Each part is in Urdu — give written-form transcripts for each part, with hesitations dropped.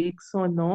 109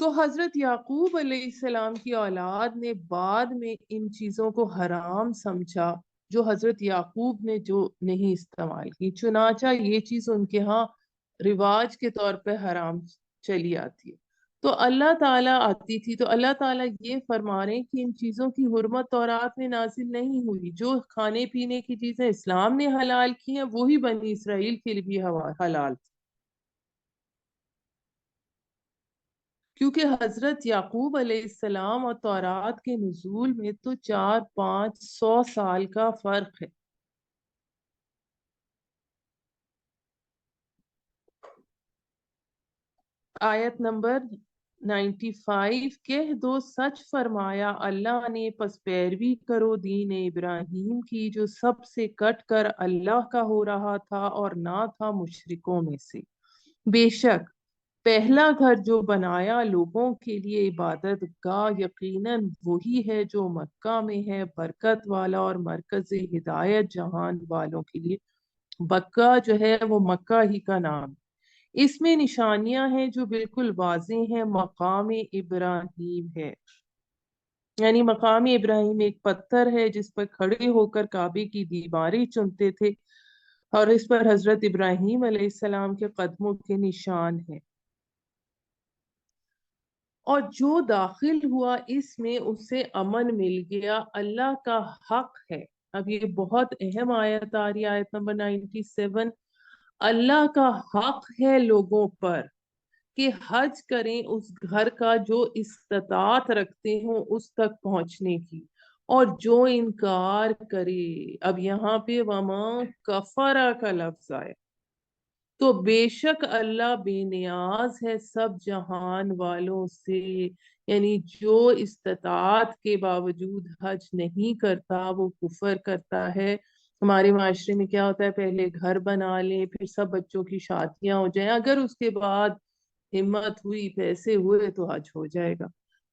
تو حضرت یعقوب علیہ السلام کی اولاد نے بعد میں ان چیزوں کو حرام سمجھا جو حضرت یعقوب نے جو نہیں استعمال کی، چنانچہ یہ چیز ان کے ہاں رواج کے طور پہ حرام چلی آتی ہے۔ تو اللہ تعالیٰ آتی تھی تو اللہ تعالیٰ یہ فرما رہے ہیں کہ ان چیزوں کی حرمت تورات میں نازل نہیں ہوئی، جو کھانے پینے کی چیزیں اسلام نے حلال کی ہیں وہی بنی اسرائیل کے لیے بھی حلال تھی، کیونکہ حضرت یعقوب علیہ السلام اور تورات کے نزول میں تو 400-500 سال کا فرق ہے۔ آیت نمبر 95، کہہ دو سچ فرمایا اللہ نے، پس پیروی کرو دین ابراہیم کی جو سب سے کٹ کر اللہ کا ہو رہا تھا اور نہ تھا مشرکوں میں سے۔ بے شک پہلا گھر جو بنایا لوگوں کے لیے عبادت گاہ یقیناً وہی ہے جو مکہ میں ہے، برکت والا اور مرکز ہدایت جہان والوں کے لیے۔ مکہ جو ہے وہ مکہ ہی کا نام، اس میں نشانیاں ہیں جو بالکل واضح ہیں، مقام ابراہیم ہے، یعنی مقام ابراہیم ایک پتھر ہے جس پر کھڑے ہو کر کعبے کی دیواریں چنتے تھے، اور اس پر حضرت ابراہیم علیہ السلام کے قدموں کے نشان ہیں، اور جو داخل ہوا اس میں اسے امن مل گیا، اللہ کا حق ہے۔ اب یہ بہت اہم آیت آ رہی ہے، آیت نمبر 97، اللہ کا حق ہے لوگوں پر کہ حج کریں اس گھر کا جو استطاعت رکھتے ہوں اس تک پہنچنے کی، اور جو انکار کرے، اب یہاں پہ وما کفرا کا لفظ آئے، تو بے شک اللہ بے نیاز ہے سب جہان والوں سے، یعنی جو استطاعت کے باوجود حج نہیں کرتا وہ کفر کرتا ہے۔ ہمارے معاشرے میں کیا ہوتا ہے، پہلے گھر بنا لیں پھر سب بچوں کی شادیاں ہو جائیں، اگر اس کے بعد ہمت ہوئی پیسے ہوئے تو حج ہو جائے گا۔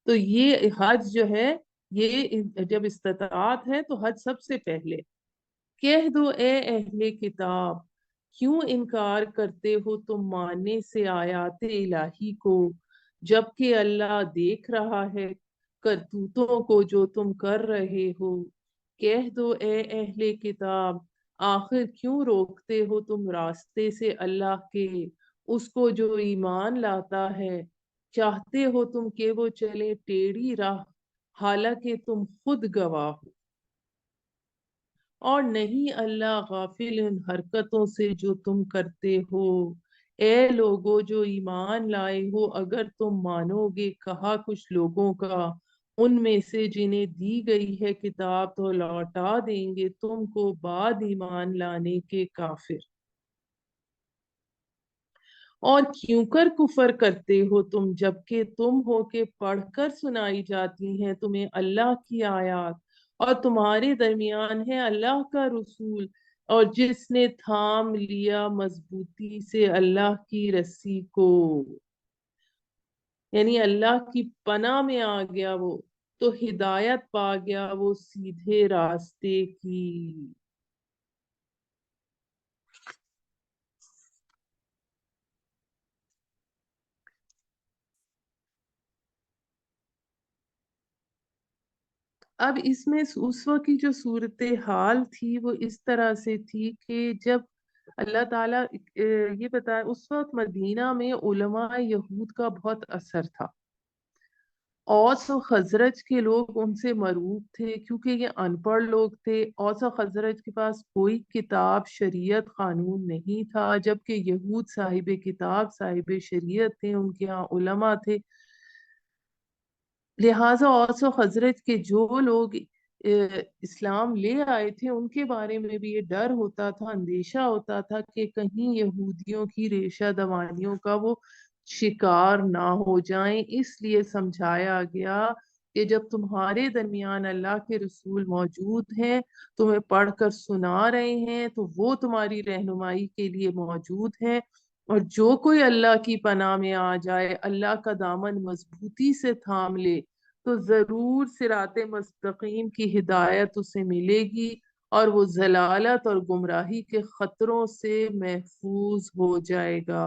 تو یہ حج جو ہے، یہ جب استطاعت ہے تو حج سب سے پہلے۔ کہہ دو اے اہل کتاب، کیوں انکار کرتے ہو تم ماننے سے آیات الہی کو، جبکہ اللہ دیکھ رہا ہے کرتوتوں کو جو تم کر رہے ہو۔ کہہ دو اے اہل کتاب، آخر کیوں روکتے ہو تم راستے سے اللہ کے اس کو جو ایمان لاتا ہے، چاہتے ہو تم کہ وہ چلے ٹیڑھی راہ، حالانکہ تم خود گواہ ہو، اور نہیں اللہ غافل ان حرکتوں سے جو تم کرتے ہو۔ اے لوگو جو ایمان لائے ہو، اگر تم مانو گے کہا کچھ لوگوں کا ان میں سے جنہیں دی گئی ہے کتاب، تو لوٹا دیں گے تم کو بعد ایمان لانے کے کافر۔ اور کیوں کر کفر کرتے ہو تم، جبکہ تم ہو کہ پڑھ کر سنائی جاتی ہیں تمہیں اللہ کی آیات، اور تمہارے درمیان ہے اللہ کا رسول، اور جس نے تھام لیا مضبوطی سے اللہ کی رسی کو، یعنی اللہ کی پناہ میں آ گیا وہ، تو ہدایت پا گیا وہ سیدھے راستے کی۔ اب اس میں اس وقت کی جو صورتحال تھی وہ اس طرح سے تھی کہ جب اللہ تعالیٰ یہ بتایا، اس وقت مدینہ میں علماء یہود کا بہت اثر تھا، اوس و خزرج کے لوگ ان سے مرعوب تھے کیونکہ یہ ان پڑھ لوگ تھے، اوس و خزرج کے پاس کوئی کتاب شریعت قانون نہیں تھا، جبکہ یہود صاحب کتاب صاحب شریعت تھے، ان کے ہاں علماء تھے، لہٰذا اوس و خزرج کے جو لوگ اسلام لے آئے تھے ان کے بارے میں بھی یہ ڈر ہوتا تھا، اندیشہ ہوتا تھا کہ کہیں یہودیوں کی ریشہ دوانیوں کا وہ شکار نہ ہو جائیں، اس لیے سمجھایا گیا کہ جب تمہارے درمیان اللہ کے رسول موجود ہیں، تمہیں پڑھ کر سنا رہے ہیں، تو وہ تمہاری رہنمائی کے لیے موجود ہیں، اور جو کوئی اللہ کی پناہ میں آ جائے، اللہ کا دامن مضبوطی سے تھام لے، تو ضرور صراط مستقیم کی ہدایت اسے ملے گی، اور وہ ضلالت اور گمراہی کے خطروں سے محفوظ ہو جائے گا۔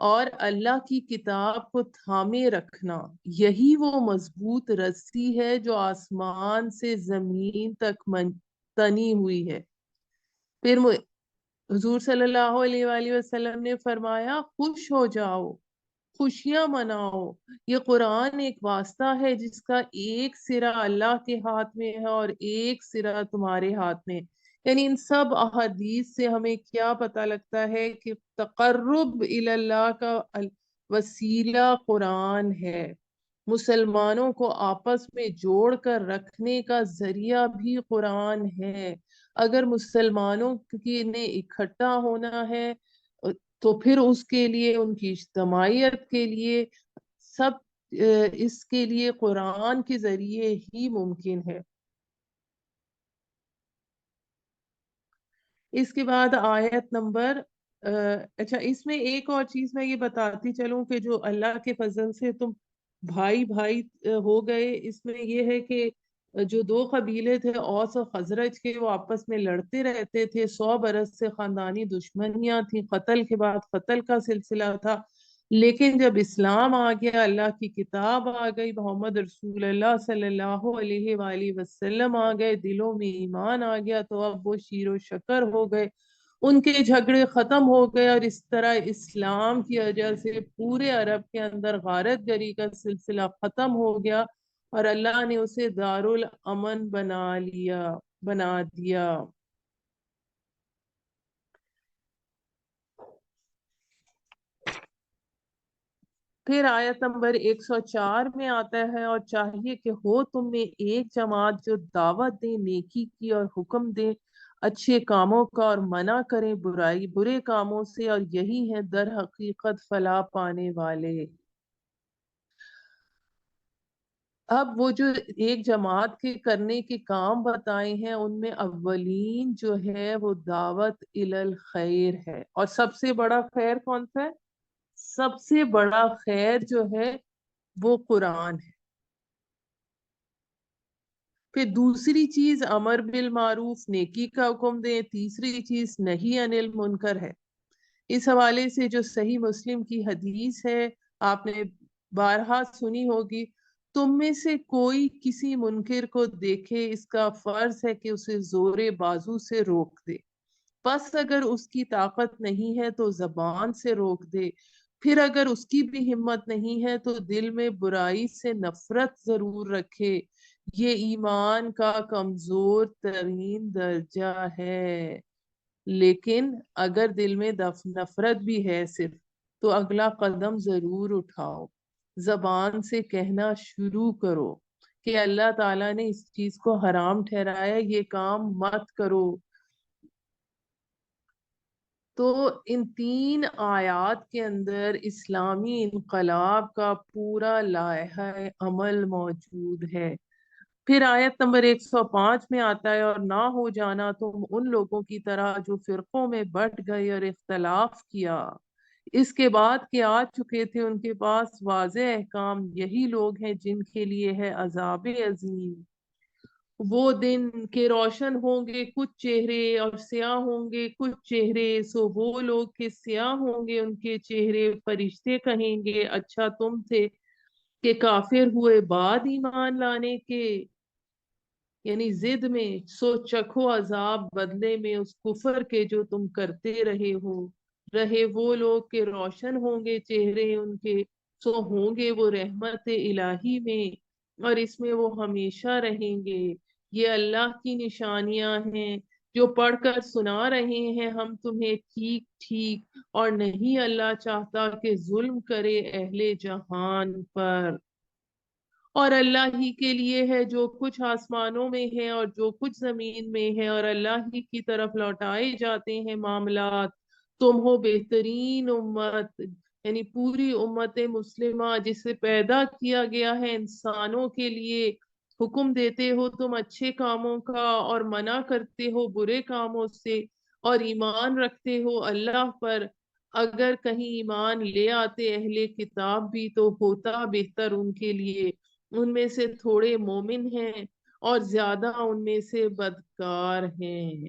اور اللہ کی کتاب کو تھامے رکھنا، یہی وہ مضبوط رسی ہے جو آسمان سے زمین تک تنی ہوئی ہے۔ پھر حضور صلی اللہ علیہ وآلہ وسلم نے فرمایا خوش ہو جاؤ، خوشیاں مناؤ، یہ قرآن ایک واسطہ ہے جس کا ایک سرا اللہ کے ہاتھ میں ہے اور ایک سرا تمہارے ہاتھ میں۔ یعنی ان سب احادیث سے ہمیں کیا پتہ لگتا ہے کہ تقرب اللہ کا وسیلہ قرآن ہے، مسلمانوں کو آپس میں جوڑ کر رکھنے کا ذریعہ بھی قرآن ہے۔ اگر مسلمانوں کی نے اکٹھا ہونا ہے تو پھر اس کے لیے، ان کی اجتماعیت کے لیے، سب اس کے لیے قرآن کے ذریعے ہی ممکن ہے۔ اس کے بعد آیت نمبر اچھا، اس میں ایک اور چیز میں یہ بتاتی چلوں کہ جو اللہ کے فضل سے تم بھائی بھائی ہو گئے، اس میں یہ ہے کہ جو دو قبیلے تھے اوس اور خزرج کے، وہ آپس میں لڑتے رہتے تھے، 100 برس سے خاندانی دشمنیاں تھیں، قتل کے بعد قتل کا سلسلہ تھا۔ لیکن جب اسلام آ گیا، اللہ کی کتاب آ گئی، محمد رسول اللہ صلی اللہ علیہ وآلہ وسلم آ گئے، دلوں میں ایمان آ گیا، تو اب وہ شیر و شکر ہو گئے، ان کے جھگڑے ختم ہو گئے، اور اس طرح اسلام کی وجہ سے پورے عرب کے اندر غارت گری کا سلسلہ ختم ہو گیا، اور اللہ نے اسے دارالامن بنا دیا۔ پھر آیت نمبر 104 میں آتا ہے، اور چاہیے کہ ہو تم میں ایک جماعت جو دعوت دے نیکی کی اور حکم دے اچھے کاموں کا اور منع کریں برے کاموں سے، اور یہی ہے در حقیقت فلاح پانے والے۔ اب وہ جو ایک جماعت کے کرنے کے کام بتائے ہیں، ان میں اولین جو ہے وہ دعوت الخیر ہے، اور سب سے بڑا خیر کون سا ہے؟ سب سے بڑا خیر جو ہے وہ قرآن ہے۔ پھر دوسری چیز امر بالمعروف، نیکی کا حکم دیں، تیسری چیز نہی عن المنکر ہے۔ اس حوالے سے جو صحیح مسلم کی حدیث ہے، آپ نے بارہا سنی ہوگی، تم میں سے کوئی کسی منکر کو دیکھے، اس کا فرض ہے کہ اسے زور بازو سے روک دے، پس اگر اس کی طاقت نہیں ہے تو زبان سے روک دے، پھر اگر اس کی بھی ہمت نہیں ہے تو دل میں برائی سے نفرت ضرور رکھے، یہ ایمان کا کمزور ترین درجہ ہے۔ لیکن اگر دل میں نفرت بھی ہے صرف، تو اگلا قدم ضرور اٹھاؤ، زبان سے کہنا شروع کرو کہ اللہ تعالیٰ نے اس چیز کو حرام ٹھہرایا، یہ کام مت کرو۔ تو ان 3 آیات کے اندر اسلامی انقلاب کا پورا لائحہ عمل موجود ہے۔ پھر آیت نمبر 105 میں آتا ہے، اور نہ ہو جانا تم ان لوگوں کی طرح جو فرقوں میں بٹ گئے اور اختلاف کیا، اس کے بعد کہ آ چکے تھے ان کے پاس واضح احکام، یہی لوگ ہیں جن کے لیے ہے عذاب عظیم۔ وہ دن کے روشن ہوں گے کچھ چہرے اور سیاہ ہوں گے کچھ چہرے، سو وہ لوگ کے سیاہ ہوں گے ان کے چہرے، فرشتے کہیں گے اچھا تم تھے کہ کافر ہوئے بعد ایمان لانے کے، یعنی ضد میں، سو چکھو عذاب بدلے میں اس کفر کے جو تم کرتے رہے وہ لوگ کے روشن ہوں گے چہرے ان کے، سو ہوں گے وہ رحمت الہی میں، اور اس میں وہ ہمیشہ رہیں گے۔ یہ اللہ کی نشانیاں ہیں جو پڑھ کر سنا رہے ہیں ہم تمہیں ٹھیک ٹھیک، اور نہیں اللہ چاہتا کہ ظلم کرے اہل جہان پر۔ اور اللہ ہی کے لیے ہے جو کچھ آسمانوں میں ہے اور جو کچھ زمین میں ہے، اور اللہ ہی کی طرف لوٹائے جاتے ہیں معاملات۔ تم ہو بہترین امت، یعنی پوری امت مسلمہ جسے پیدا کیا گیا ہے انسانوں کے لیے، حکم دیتے ہو تم اچھے کاموں کا اور منع کرتے ہو برے کاموں سے، اور ایمان رکھتے ہو اللہ پر۔ اگر کہیں ایمان لے آتے اہل کتاب بھی تو ہوتا بہتر ان کے لیے، ان میں سے تھوڑے مومن ہیں اور زیادہ ان میں سے بدکار ہیں۔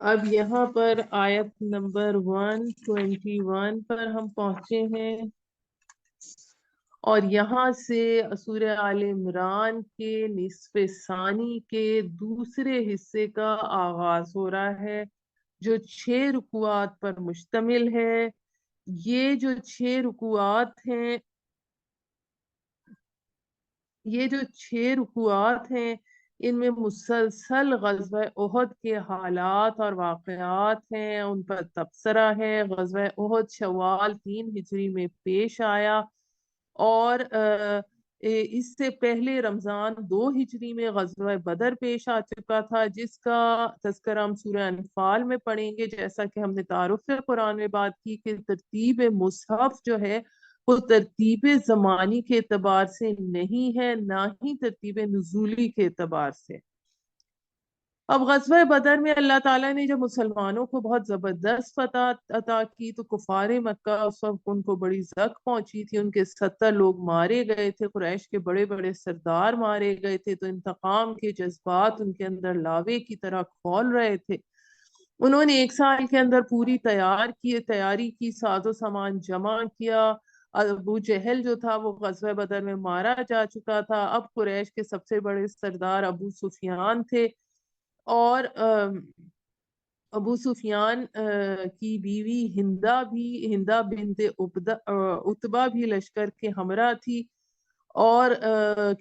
اب یہاں پر آیت نمبر 121 پر ہم پہنچے ہیں، اور یہاں سے سورہ آل عمران کے نصف ثانی کے دوسرے حصے کا آغاز ہو رہا ہے، جو 6 رکوعات پر مشتمل ہے۔ یہ جو 6 رکوعات ہیں، ان میں مسلسل غزوہ احد کے حالات اور واقعات ہیں، ان پر تبصرہ ہے۔ غزوہ احد شوال 3 ہجری میں پیش آیا، اور اس سے پہلے رمضان 2 ہجری میں غزوہ بدر پیش آ چکا تھا، جس کا تذکرہ ہم سورہ انفال میں پڑھیں گے۔ جیسا کہ ہم نے تعارف قرآن میں بات کی کہ ترتیب مصحف جو ہے وہ ترتیب زمانی کے اعتبار سے نہیں ہے، نہ ہی ترتیب نزولی کے اعتبار سے۔ اب غزوہ بدر میں اللہ تعالیٰ نے جب مسلمانوں کو بہت زبردست فتح عطا کی، تو کفار مکہ اس وقت ان کو بڑی زک پہنچی تھی، ان کے 70 لوگ مارے گئے تھے، قریش کے بڑے بڑے سردار مارے گئے تھے، تو انتقام کے جذبات ان کے اندر لاوے کی طرح کھول رہے تھے۔ انہوں نے 1 سال کے اندر پوری تیاری کی، ساز و سامان جمع کیا۔ ابو جہل جو تھا وہ غزوہ بدر میں مارا جا چکا تھا، اب قریش کے سب سے بڑے سردار ابو سفیان تھے، اور ابو سفیان کی بیوی ہندہ بنت عتبہ بھی لشکر کے ہمراہ تھی، اور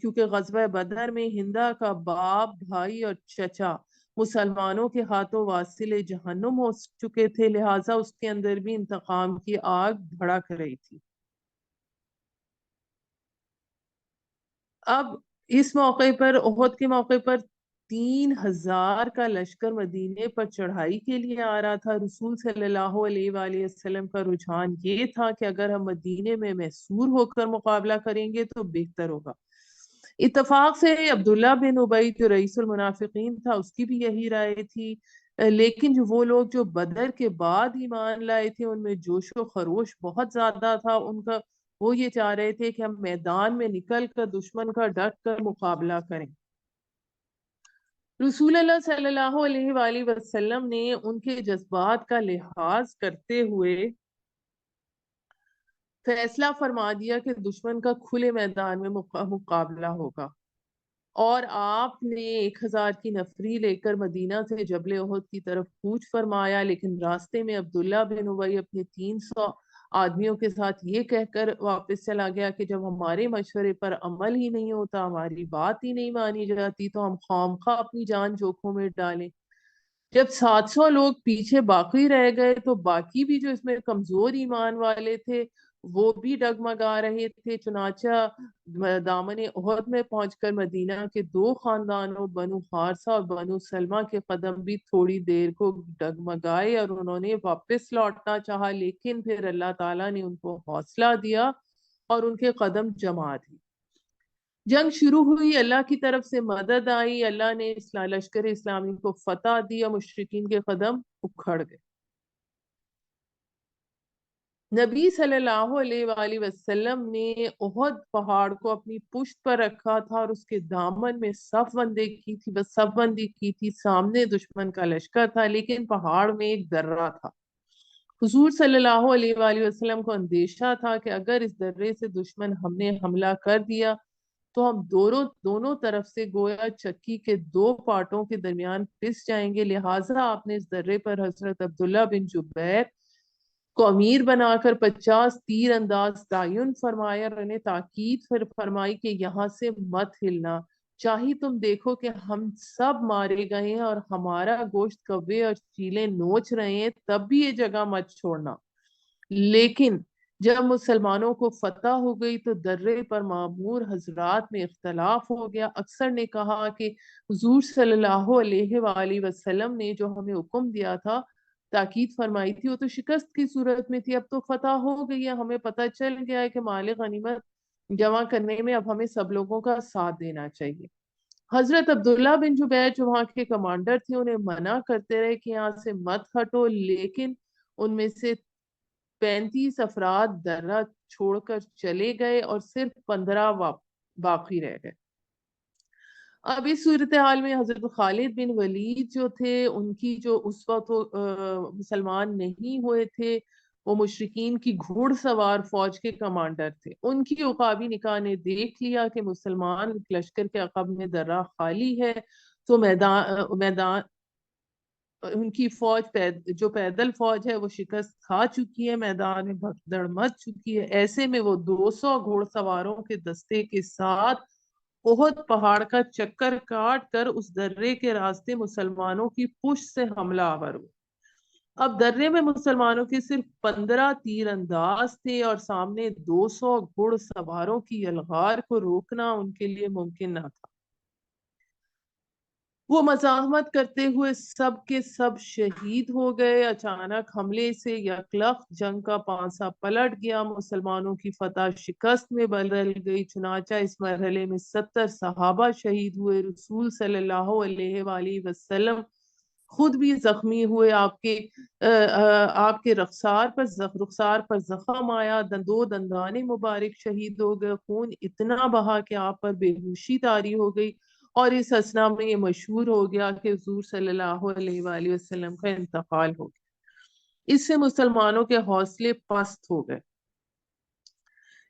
کیونکہ غزوہ بدر میں ہندہ کا باپ، بھائی اور چچا مسلمانوں کے ہاتھوں واصل جہنم ہو چکے تھے، لہٰذا اس کے اندر بھی انتقام کی آگ بھڑک رہی تھی۔ اب اس موقع پر، احد کے موقع پر 3000 کا لشکر مدینے پر چڑھائی کے لیے آ رہا تھا۔ رسول صلی اللہ علیہ وآلہ وسلم کا رجحان یہ تھا کہ اگر ہم مدینے میں محصور ہو کر مقابلہ کریں گے تو بہتر ہوگا۔ اتفاق سے عبداللہ بن ابی جو رئیس المنافقین تھا، اس کی بھی یہی رائے تھی، لیکن وہ لوگ جو بدر کے بعد ایمان لائے تھے ان میں جوش و خروش بہت زیادہ تھا ان کا۔ وہ یہ چاہ رہے تھے کہ ہم میدان میں نکل کر دشمن کا ڈٹ کر مقابلہ کریں۔ رسول اللہ صلی اللہ علیہ وآلہ وسلم نے ان کے جذبات کا لحاظ کرتے ہوئے فیصلہ فرما دیا کہ دشمن کا کھلے میدان میں مقابلہ ہوگا، اور آپ نے 1000 کی نفری لے کر مدینہ سے جبل احد کی طرف کوچ فرمایا، لیکن راستے میں عبداللہ بن ابی اپنے 300 آدمیوں کے ساتھ یہ کہہ کر واپس چلا گیا کہ جب ہمارے مشورے پر عمل ہی نہیں ہوتا، ہماری بات ہی نہیں مانی جاتی، تو ہم خواہ اپنی جان جوکھوں میں ڈالیں۔ جب 700 لوگ پیچھے باقی رہ گئے تو باقی بھی جو اس میں کمزور ایمان والے تھے وہ بھی ڈگمگا رہے تھے، چنانچہ دامن احد میں پہنچ کر مدینہ کے 2 خاندانوں بنو حارثہ اور بنو سلمہ کے قدم بھی تھوڑی دیر کو ڈگمگائے، اور انہوں نے واپس لوٹنا چاہا، لیکن پھر اللہ تعالیٰ نے ان کو حوصلہ دیا اور ان کے قدم جما دی۔ جنگ شروع ہوئی، اللہ کی طرف سے مدد آئی، اللہ نے لشکر اسلامی کو فتح دی اور مشرکین کے قدم اکھڑ گئے۔ نبی صلی اللہ علیہ وآلہ وسلم نے احد پہاڑ کو اپنی پشت پر رکھا تھا اور اس کے دامن میں صف بندی کی تھی، سامنے دشمن کا لشکر تھا، لیکن پہاڑ میں ایک درہ تھا۔ حضور صلی اللہ علیہ وآلہ وسلم کو اندیشہ تھا کہ اگر اس درے سے دشمن ہم نے حملہ کر دیا تو ہم دونوں طرف سے گویا چکی کے 2 پارٹوں کے درمیان پس جائیں گے، لہٰذا آپ نے اس درے پر حضرت عبداللہ بن جبیر کو امیر بنا کر 50 تیر انداز تعین فرمایا، اور انہیں تاکید فرمائی کہ یہاں سے مت ہلنا، چاہی تم دیکھو کہ ہم سب مارے گئے ہیں اور ہمارا گوشت کوے اور چیلیں نوچ رہے ہیں، تب بھی یہ جگہ مت چھوڑنا۔ لیکن جب مسلمانوں کو فتح ہو گئی تو درے پر مامور حضرات میں اختلاف ہو گیا۔ اکثر نے کہا کہ حضور صلی اللہ علیہ وآلہ وسلم نے جو ہمیں حکم دیا تھا، تاکید فرمائی تھی، وہ تو شکست کی صورت میں تھی، اب تو فتح ہو گئی ہے، ہمیں پتہ چل گیا ہے کہ مال غنیمت جمع کرنے میں اب ہمیں سب لوگوں کا ساتھ دینا چاہیے۔ حضرت عبداللہ بن جبیر جو وہاں کے کمانڈر تھے انہیں منع کرتے رہے کہ یہاں سے مت ہٹو، لیکن ان میں سے 35 افراد درہ چھوڑ کر چلے گئے اور صرف 15 باقی رہ گئے۔ اب اس صورتحال میں حضرت خالد بن ولید جو تھے، ان کی جو اس وقت مسلمان نہیں ہوئے تھے، وہ مشرکین کی گھوڑ سوار فوج کے کمانڈر تھے. ان کی عقابی نکاح نے دیکھ لیا کہ مسلمان لشکر کے عقب میں درہ خالی ہے، تو میدان ان کی فوج جو پیدل فوج ہے وہ شکست کھا چکی ہے، میدان میں بھگدڑ مچ چکی ہے. ایسے میں وہ 200 گھوڑ سواروں کے دستے کے ساتھ احد پہاڑ کا چکر کاٹ کر اس درے کے راستے مسلمانوں کی پشت سے حملہ آور ہوئے. اب درے میں مسلمانوں کے صرف 15 تیر انداز تھے اور سامنے 200 گھڑ سواروں کی یلغار کو روکنا ان کے لیے ممکن نہ تھا. وہ مزاحمت کرتے ہوئے سب کے سب شہید ہو گئے. اچانک حملے سے یکلخت جنگ کا پانسا پلٹ گیا، مسلمانوں کی فتح شکست میں بدل گئی. چنانچہ اس مرحلے میں 70 صحابہ شہید ہوئے. رسول صلی اللہ علیہ وآلہ وسلم خود بھی زخمی ہوئے. آپ کے رخسار پر زخم آیا، 2 دندان مبارک شہید ہو گئے. خون اتنا بہا کہ آپ پر بے ہوشی طاری ہو گئی، اور اس اسنا میں یہ مشہور ہو گیا کہ حضور صلی اللہ علیہ وآلہ وسلم کا انتقال ہو گیا. اس سے مسلمانوں کے حوصلے پست ہو گئے.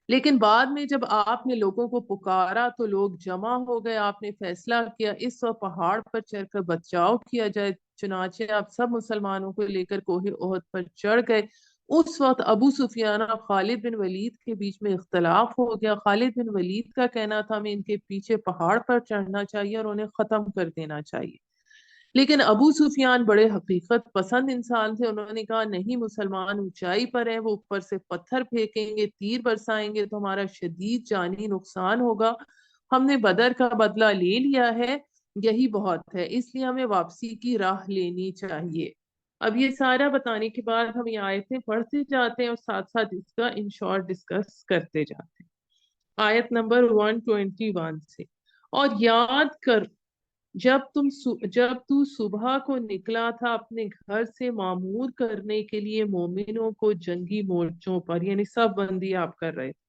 لیکن بعد میں جب آپ نے لوگوں کو پکارا تو لوگ جمع ہو گئے. آپ نے فیصلہ کیا اس وقت پہاڑ پر چڑھ کر بچاؤ کیا جائے. چنانچہ آپ سب مسلمانوں کو لے کر کوہ احد پر چڑھ گئے. اس وقت ابو سفیان اور خالد بن ولید کے بیچ میں اختلاف ہو گیا. خالد بن ولید کا کہنا تھا ہمیں ان کے پیچھے پہاڑ پر چڑھنا چاہیے اور انہیں ختم کر دینا چاہیے. لیکن ابو سفیان بڑے حقیقت پسند انسان تھے. انہوں نے کہا نہیں، مسلمان اونچائی پر ہیں، وہ اوپر سے پتھر پھینکیں گے، تیر برسائیں گے تو ہمارا شدید جانی نقصان ہوگا. ہم نے بدر کا بدلہ لے لیا ہے، یہی بہت ہے، اس لیے ہمیں واپسی کی راہ لینی چاہیے. اب یہ سارا بتانے کے بعد ہم یہ آیتیں پڑھتے جاتے ہیں اور ساتھ ساتھ اس کا ان شارٹ ڈسکس کرتے جاتے ہیں. آیت نمبر 121 سے. اور یاد کر جب تو صبح کو نکلا تھا اپنے گھر سے معمور کرنے کے لیے مومنوں کو جنگی مورچوں پر، یعنی سب بندی آپ کر رہے تھے،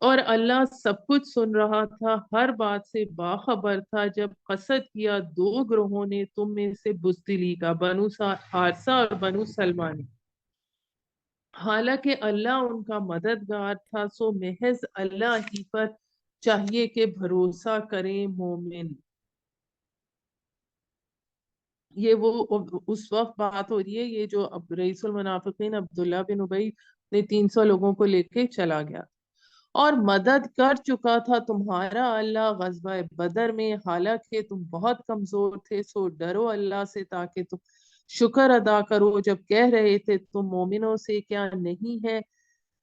اور اللہ سب کچھ سن رہا تھا، ہر بات سے باخبر تھا. جب قصد کیا 2 گروہوں نے تم میں سے بزدلی کا، بنو حارثہ اور بنو سلمہ نے، حالانکہ اللہ ان کا مددگار تھا، سو محض اللہ ہی پر چاہیے کہ بھروسہ کریں مومن. یہ وہ اس وقت بات ہو رہی ہے، یہ جو اب رئیس المنافقین عبداللہ بن ابی نے 300 لوگوں کو لے کے چلا گیا. اور مدد کر چکا تھا تمہارا اللہ غزوہ بدر میں، حالانکہ تم بہت کمزور تھے، سو ڈرو اللہ سے تاکہ تم شکر ادا کرو. جب کہہ رہے تھے تم مومنوں سے کیا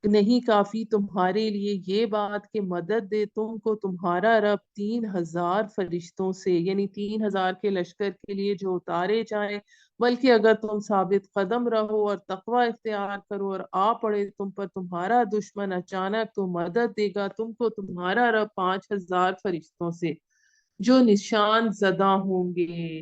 نہیں کافی تمہارے لیے یہ بات کہ مدد دے تم کو تمہارا رب 3000 فرشتوں سے، یعنی 3000 کے لشکر کے لیے جو اتارے جائیں، بلکہ اگر تم ثابت قدم رہو اور تقوی اختیار کرو اور آ پڑے تم پر تمہارا دشمن اچانک، تو مدد دے گا تم کو تمہارا رب 5000 فرشتوں سے جو نشان زدہ ہوں گے.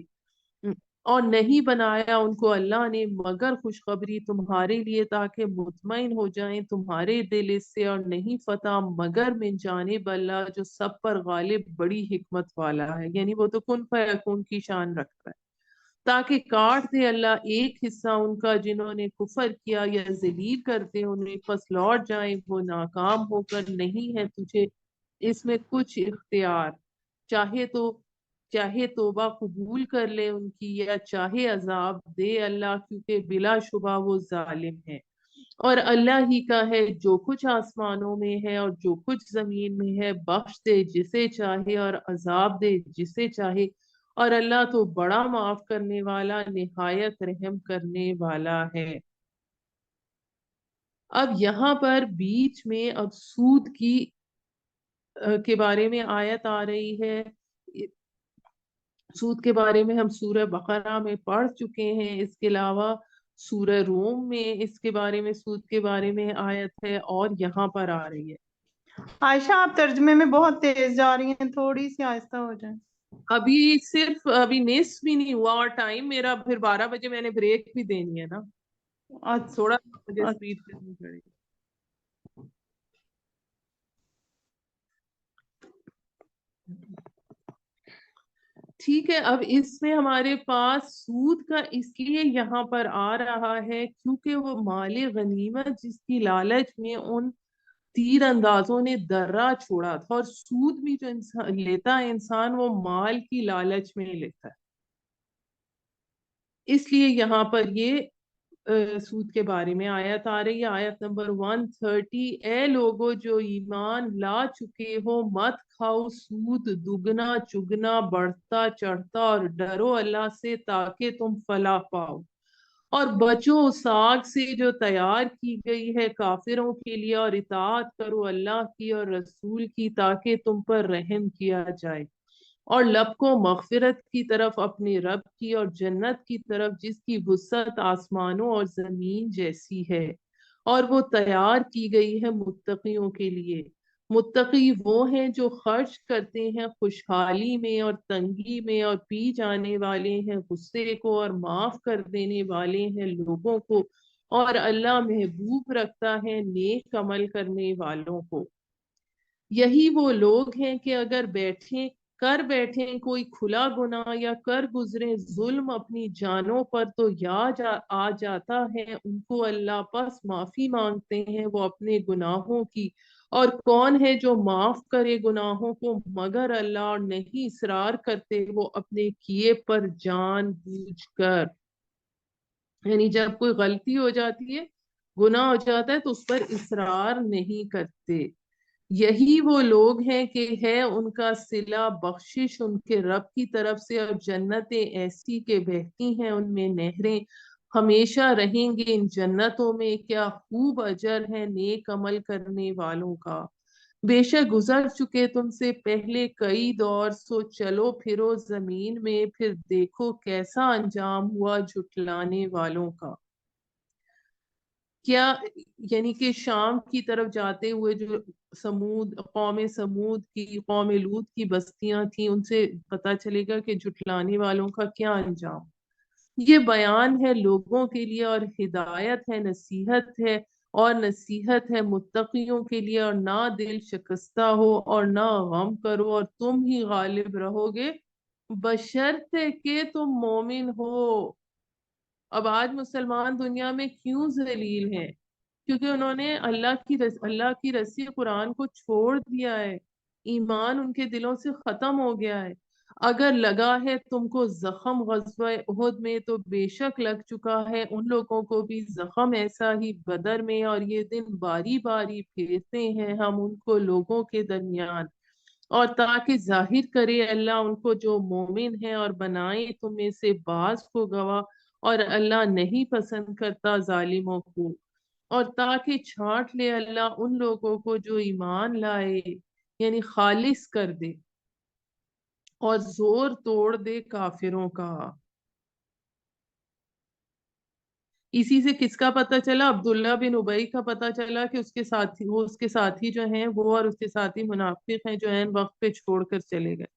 اور نہیں بنایا ان کو اللہ نے مگر خوشخبری تمہارے لیے تاکہ مطمئن ہو جائیں تمہارے دل اس سے، اور نہیں فتح مگر من جانب اللہ جو سب پر غالب بڑی حکمت والا ہے. یعنی وہ تو کن فیکون کی شان رکھتا ہے. تاکہ کاٹ دے اللہ ایک حصہ ان کا جنہوں نے کفر کیا، یا ذلیل کر دے انہیں، پس لوٹ جائیں وہ ناکام ہو کر. نہیں ہے تجھے اس میں کچھ اختیار، چاہے توبہ قبول کر لے ان کی، یا چاہے عذاب دے اللہ، کیونکہ بلا شبہ وہ ظالم ہے. اور اللہ ہی کا ہے جو کچھ آسمانوں میں ہے اور جو کچھ زمین میں ہے، بخش دے جسے چاہے اور عذاب دے جسے چاہے، اور اللہ تو بڑا معاف کرنے والا نہایت رحم کرنے والا ہے. اب یہاں پر بیچ میں اب سود کے بارے میں آیت آ رہی ہے. سود کے بارے میں ہم سورہ بقرہ میں پڑھ چکے ہیں، اس کے علاوہ سورہ روم میں اس کے بارے میں سود کے بارے میں آیت ہے، اور یہاں پر آ رہی ہے. عائشہ آپ ترجمے میں بہت تیز جا رہی ہیں، تھوڑی سی آہستہ ہو جائیں. ابھی نصف بھی نہیں ہوا اور ٹائم میرا پھر 12 بجے میں نے بریک بھی دینی ہے نا، تھوڑا مجھے سپیڈ کرنی پڑے گی. ٹھیک ہے، اب اس میں ہمارے پاس سود کا اس لیے یہاں پر آ رہا ہے کیونکہ وہ مال غنیمت جس کی لالچ میں ان تیر اندازوں نے درہ چھوڑا تھا، اور سود بھی جو انسان لیتا ہے انسان وہ مال کی لالچ میں لیتا ہے، اس لیے یہاں پر یہ سود کے بارے میں آیت آ رہی ہے، آیت نمبر 130۔ اے لوگو جو ایمان لا چکے ہو، مت کھاؤ سود دگنا چگنا بڑھتا چڑھتا، اور ڈرو اللہ سے تاکہ تم فلاح پاؤ، اور بچو اس آگ سے جو تیار کی گئی ہے کافروں کے لیے، اور اطاعت کرو اللہ کی اور رسول کی تاکہ تم پر رحم کیا جائے، اور لب کو مغفرت کی طرف اپنے رب کی، اور جنت کی طرف جس کی وسعت آسمانوں اور زمین جیسی ہے، اور وہ تیار کی گئی ہے متقیوں کے لیے۔ متقی وہ ہیں جو خرچ کرتے ہیں خوشحالی میں اور تنگی میں، اور پی جانے والے ہیں غصے کو، اور معاف کر دینے والے ہیں لوگوں کو، اور اللہ محبوب رکھتا ہے نیک عمل کرنے والوں کو۔ یہی وہ لوگ ہیں کہ اگر بیٹھیں کوئی کھلا گناہ یا کر گزرے ظلم اپنی جانوں پر، تو آ جاتا ہے ان کو اللہ، پس معافی مانگتے ہیں وہ اپنے گناہوں کی، اور کون ہے جو معاف کرے گناہوں کو مگر اللہ، اور نہیں اصرار کرتے وہ اپنے کیے پر جان بوجھ کر۔ یعنی جب کوئی غلطی ہو جاتی ہے، گناہ ہو جاتا ہے، تو اس پر اصرار نہیں کرتے۔ یہی وہ لوگ ہیں کہ ہے ان کا صلہ بخشش ان کے رب کی طرف سے، اور جنتیں ایسی کہ بہتی ہیں ان میں نہریں، ہمیشہ رہیں گے ان جنتوں میں، کیا خوب اجر ہے نیک عمل کرنے والوں کا۔ بے شک گزر چکے تم سے پہلے کئی دور، سو چلو پھرو زمین میں، پھر دیکھو کیسا انجام ہوا جھٹلانے والوں کا۔ کیا یعنی کہ شام کی طرف جاتے ہوئے جو قوم سمود کی، قوم لوط کی بستیاں تھیں، ان سے پتا چلے گا کہ جھٹلانے والوں کا کیا انجام۔ یہ بیان ہے لوگوں کے لیے، اور ہدایت ہے، نصیحت ہے، اور نصیحت ہے متقیوں کے لیے، اور نہ دل شکستہ ہو اور نہ غم کرو، اور تم ہی غالب رہو گے بشرطے کہ تم مومن ہو۔ اب آج مسلمان دنیا میں کیوں ذلیل ہیں؟ کیونکہ انہوں نے اللہ کی رسی قرآن کو چھوڑ دیا ہے، ایمان ان کے دلوں سے ختم ہو گیا ہے۔ اگر لگا ہے تم کو زخم غزوہ احد میں، تو بے شک لگ چکا ہے ان لوگوں کو بھی زخم ایسا ہی بدر میں، اور یہ دن باری باری پھیرتے ہیں ہم ان کو لوگوں کے درمیان، اور تاکہ ظاہر کرے اللہ ان کو جو مومن ہے، اور بنائے تم میں سے بعض کو گواہ، اور اللہ نہیں پسند کرتا ظالموں کو، اور تاکہ چھانٹ لے اللہ ان لوگوں کو جو ایمان لائے، یعنی خالص کر دے، اور زور توڑ دے کافروں کا۔ اسی سے کس کا پتہ چلا؟ عبداللہ بن ابی کا پتہ چلا کہ اس کے ساتھی جو ہیں وہ، اور اس کے ساتھی منافق ہیں جو عین وقت پہ چھوڑ کر چلے گئے۔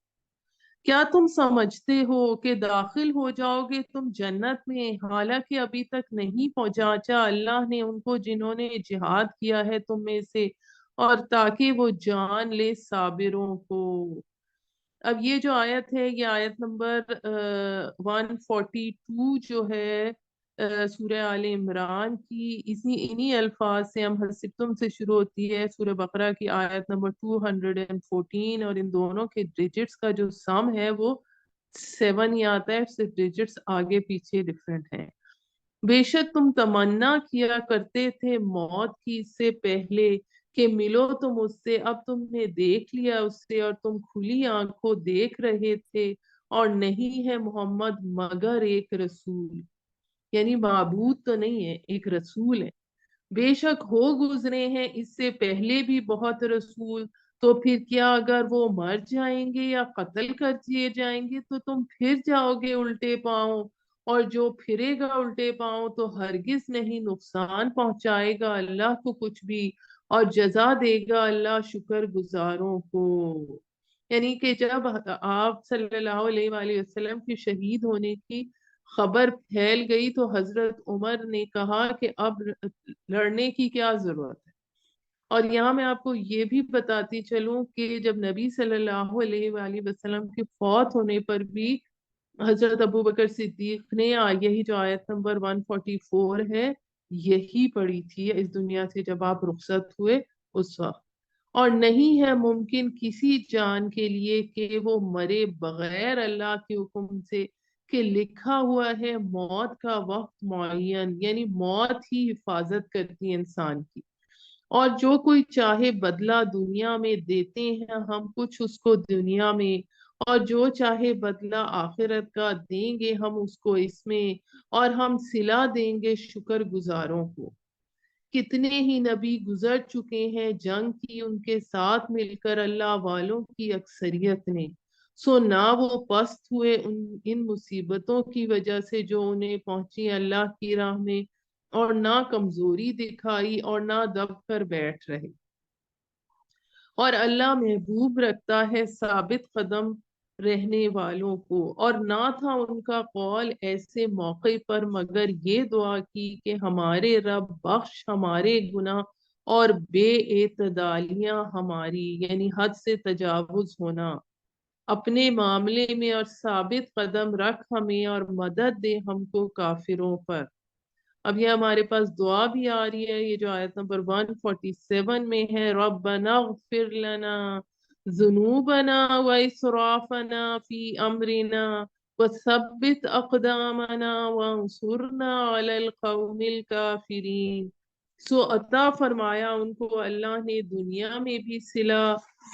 کیا تم سمجھتے ہو کہ داخل ہو جاؤ گے تم جنت میں، حالانکہ ابھی تک نہیں پہنچا اللہ نے ان کو جنہوں نے جہاد کیا ہے تم میں سے، اور تاکہ وہ جان لے صابروں کو۔ اب یہ جو آیت ہے، یہ آیت نمبر 142 جو ہے سورہ آل عمران کی، انہی الفاظ سے ہم حسبتم سے شروع ہوتی ہے، سورہ بقرہ کی آیت نمبر 214، اور ان دونوں کے ڈیجٹس کا جو سم ہے وہ 7 ہی آتا ہے، صرف ڈیجٹس آگے پیچھے ڈفرینٹ ہیں۔ بے شک تم تمنا کیا کرتے تھے موت کی اس سے پہلے کہ ملو تم اس سے، اب تم نے دیکھ لیا اس سے، اور تم کھلی آنکھوں دیکھ رہے تھے، اور نہیں ہے محمد مگر ایک رسول، یعنی معبود تو نہیں ہے، ایک رسول ہے۔ بے شک ہو گزرے ہیں اس سے پہلے بھی بہت رسول، تو پھر کیا اگر وہ مر جائیں گے یا قتل کر دیے جائیں گے تو تم پھر جاؤ گے الٹے پاؤں؟ اور جو پھرے گا الٹے پاؤں تو ہرگز نہیں نقصان پہنچائے گا اللہ کو کچھ بھی، اور جزا دے گا اللہ شکر گزاروں کو۔ یعنی کہ جب آپ صلی اللہ علیہ وآلہ وسلم کی شہید ہونے کی خبر پھیل گئی تو حضرت عمر نے کہا کہ اب لڑنے کی کیا ضرورت ہے، اور یہاں میں آپ کو یہ بھی بتاتی چلوں کہ جب نبی صلی اللہ علیہ وآلہ وسلم کے فوت ہونے پر بھی حضرت ابو بکر صدیق نے یہی جو آیت نمبر 144 ہے یہی پڑھی تھی اس دنیا سے جب آپ رخصت ہوئے اس وقت. اور نہیں ہے ممکن کسی جان کے لیے کہ وہ مرے بغیر اللہ کے حکم سے، کہ لکھا ہوا ہے موت کا وقت معین، یعنی موت ہی حفاظت کرتی ہے انسان کی. اور جو کوئی چاہے بدلہ دنیا میں دیتے ہیں ہم کچھ اس کو دنیا میں، اور جو چاہے بدلہ آخرت کا دیں گے ہم اس کو اس میں، اور ہم صلہ دیں گے شکر گزاروں کو. کتنے ہی نبی گزر چکے ہیں جنگ کی ان کے ساتھ مل کر اللہ والوں کی اکثریت نے، سو نہ وہ پست ہوئے ان مصیبتوں کی وجہ سے جو انہیں پہنچی اللہ کی راہ میں، اور نہ کمزوری دکھائی اور نہ دب کر بیٹھ رہے. اور اللہ محبوب رکھتا ہے ثابت قدم رہنے والوں کو. اور نہ تھا ان کا قول ایسے موقع پر مگر یہ دعا کی کہ ہمارے رب بخش ہمارے گناہ اور بے اعتدالیاں ہماری، یعنی حد سے تجاوز ہونا اپنے معاملے میں، اور ثابت قدم رکھ ہمیں اور مدد دے ہم کو کافروں پر. اب یہ ہمارے پاس دعا بھی آ رہی ہے، یہ جو آیت نمبر 147 میں ہے، ربنا اغفر لنا ذنوبنا واسرافنا فی امرنا وثبت اقدامنا وانصرنا علی القوم الکافرین. سو عطا فرمایا ان کو اللہ نے دنیا میں بھی صلہ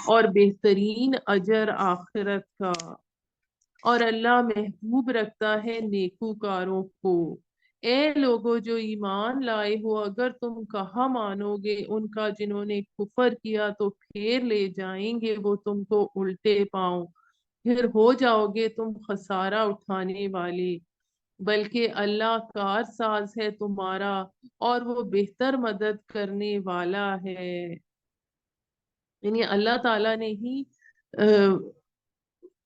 اور بہترین اجر آخرت کا. اور اللہ محبوب رکھتا ہے نیکوکاروں کو. اے لوگوں جو ایمان لائے ہو، اگر تم کہا مانو گے ان کا جنہوں نے کفر کیا تو پھیر لے جائیں گے وہ تم کو الٹے پاؤں، پھر ہو جاؤ گے تم خسارہ اٹھانے والے. بلکہ اللہ کار ساز ہے تمہارا اور وہ بہتر مدد کرنے والا ہے. یعنی اللہ تعالیٰ نے ہی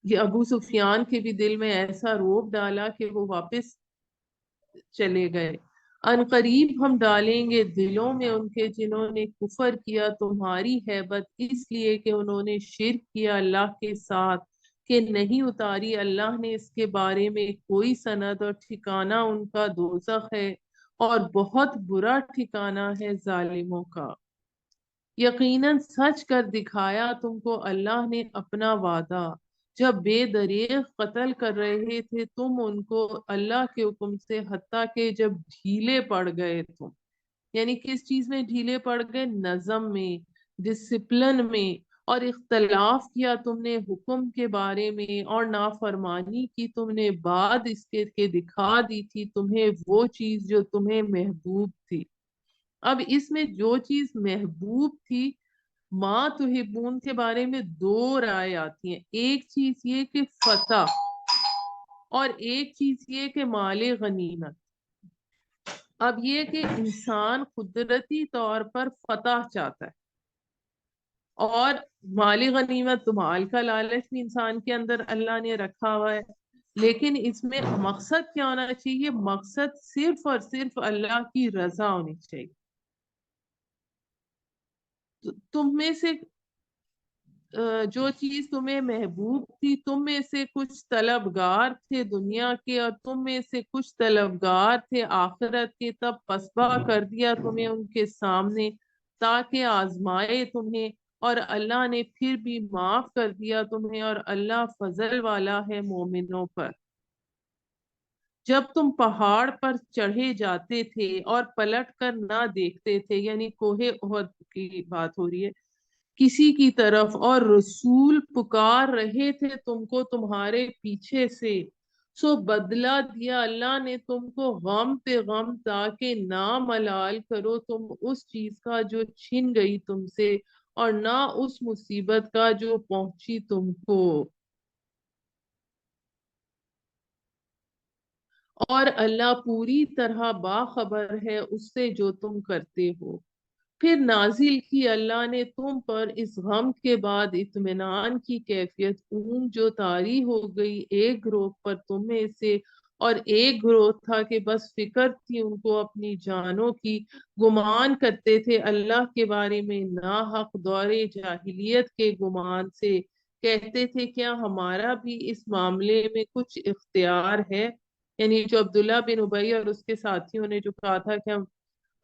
یہ ابو سفیان کے بھی دل میں ایسا روب ڈالا کہ وہ واپس چلے گئے. ان قریب ہم ڈالیں گے دلوں میں ان کے جنہوں نے کفر کیا تمہاری ہیبت، اس لیے کہ انہوں نے شرک کیا اللہ کے ساتھ، کہ نہیں اتاری اللہ نے اس کے بارے میں کوئی سند، اور ٹھکانہ ان کا دوزخ ہے اور بہت برا ٹھکانہ ہے ظالموں کا. یقیناً سچ کر دکھایا تم کو اللہ نے اپنا وعدہ، جب بے دریغ قتل کر رہے تھے تم ان کو اللہ کے حکم سے، حتیٰ کہ جب ڈھیلے پڑ گئے تم. یعنی کس چیز میں ڈھیلے پڑ گئے؟ نظم میں، ڈسپلن میں. اور اختلاف کیا تم نے حکم کے بارے میں، اور نافرمانی کی تم نے بعد اس کے کہ دکھا دی تھی تمہیں وہ چیز جو تمہیں محبوب تھی. اب اس میں جو چیز محبوب تھی، ماں تحبون کے بارے میں دو رائے آتی ہیں. ایک چیز یہ کہ فتح، اور ایک چیز یہ کہ مال غنیمت. اب یہ کہ انسان قدرتی طور پر فتح چاہتا ہے، اور مال غنیمت تو مال کا لالچ بھی انسان کے اندر اللہ نے رکھا ہوا ہے. لیکن اس میں مقصد کیا ہونا چاہیے؟ مقصد صرف اور صرف اللہ کی رضا ہونی چاہیے. تم میں سے جو چیز تمہیں محبوب تھی، تم میں سے کچھ طلبگار تھے دنیا کے اور تم میں سے کچھ طلبگار تھے آخرت کے، تب پسبا کر دیا تمہیں ان کے سامنے تاکہ آزمائے تمہیں، اور اللہ نے پھر بھی معاف کر دیا تمہیں، اور اللہ فضل والا ہے مومنوں پر. جب تم پہاڑ پر چڑھے جاتے تھے اور پلٹ کر نہ دیکھتے تھے، یعنی کوہ احد کی بات ہو رہی ہے، کسی کی طرف، اور رسول پکار رہے تھے تم کو تمہارے پیچھے سے، سو بدلہ دیا اللہ نے تم کو غم پہ غم، تاکہ نہ ملال کرو تم اس چیز کا جو چھن گئی تم سے، اور نہ اس مصیبت کا جو پہنچی تم کو. اور اللہ پوری طرح باخبر ہے اس سے جو تم کرتے ہو. پھر نازل کی اللہ نے تم پر اس غم کے بعد اطمینان کی کیفیت، اونگ جو طاری ہو گئی ایک گروہ پر تم میں سے، اور ایک گروہ تھا کہ بس فکر تھی ان کو اپنی جانوں کی، گمان کرتے تھے اللہ کے بارے میں ناحق دور جاہلیت کے گمان سے، کہتے تھے کیا ہمارا بھی اس معاملے میں کچھ اختیار ہے؟ یعنی جو عبداللہ بن ابی اور اس کے ساتھیوں نے جو کہا تھا کہ ہم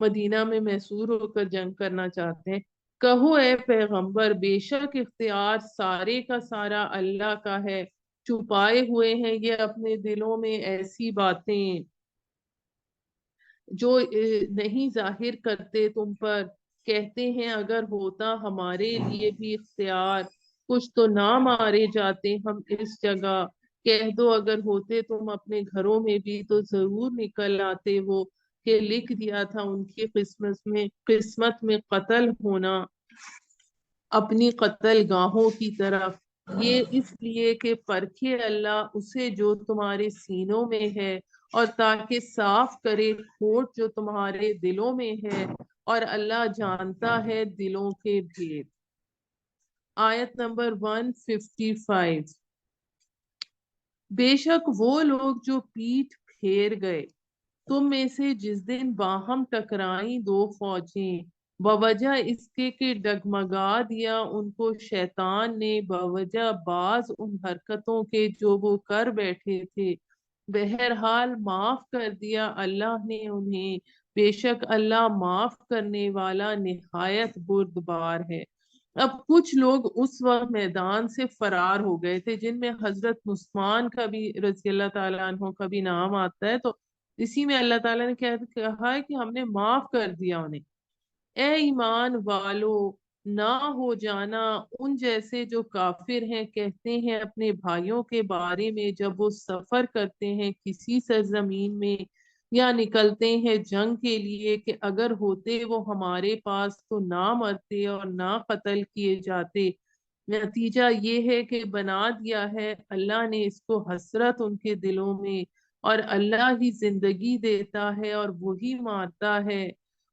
مدینہ میں محصور ہو کر جنگ کرنا چاہتے ہیں، کہو اے پیغمبر بے شک اختیار سارے کا سارا اللہ کا ہے، چھپائے ہوئے ہیں یہ اپنے دلوں میں ایسی باتیں جو نہیں ظاہر کرتے تم پر، کہتے ہیں اگر ہوتا ہمارے لیے بھی اختیار کچھ تو نہ مارے جاتے ہم اس جگہ، کہہ دو اگر ہوتے تم اپنے گھروں میں بھی تو ضرور نکل آتے وہ، کہ لکھ دیا تھا ان کی قسمت میں قتل ہونا اپنی قتل گاہوں کی طرف، یہ اس لیے کہ پرکھے اللہ اسے جو تمہارے سینوں میں ہے، اور تاکہ صاف کرے کھوٹ جو تمہارے دلوں میں ہے، اور اللہ جانتا ہے دلوں کے بھید۔ آیت نمبر 155۔ بے شک وہ لوگ جو پیٹھ پھیر گئے تم میں سے جس دن باہم ٹکرائیں دو فوجیں، بوجہ اس کے کہ ڈگمگا دیا ان کو شیطان نے بوجہ بعض ان حرکتوں کے جو وہ کر بیٹھے تھے، بہرحال معاف کر دیا اللہ نے انہیں، بے شک اللہ معاف کرنے والا نہایت بردبار ہے۔ اب کچھ لوگ اس وقت میدان سے فرار ہو گئے تھے، جن میں حضرت عثمان کا بھی رضی اللہ تعالیٰ عنہ کا بھی نام آتا ہے، تو اسی میں اللہ تعالیٰ نے کہا ہے کہ ہم نے معاف کر دیا انہیں۔ اے ایمان والو نہ ہو جانا ان جیسے جو کافر ہیں، کہتے ہیں اپنے بھائیوں کے بارے میں جب وہ سفر کرتے ہیں کسی سرزمین میں یا نکلتے ہیں جنگ کے لیے، کہ اگر ہوتے وہ ہمارے پاس تو نہ مرتے اور نہ قتل کیے جاتے، نتیجہ یہ ہے کہ بنا دیا ہے اللہ نے اس کو حسرت ان کے دلوں میں، اور اللہ ہی زندگی دیتا ہے اور وہی مارتا ہے،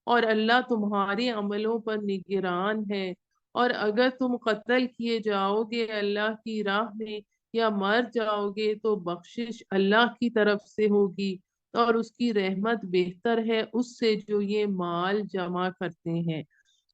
اور اللہ تمہارے عملوں پر نگران ہے، اور اگر تم قتل کیے جاؤ گے اللہ کی راہ میں یا مر جاؤ گے تو بخشش اللہ کی طرف سے ہوگی، اور اس کی رحمت بہتر ہے اس سے جو یہ مال جمع کرتے ہیں،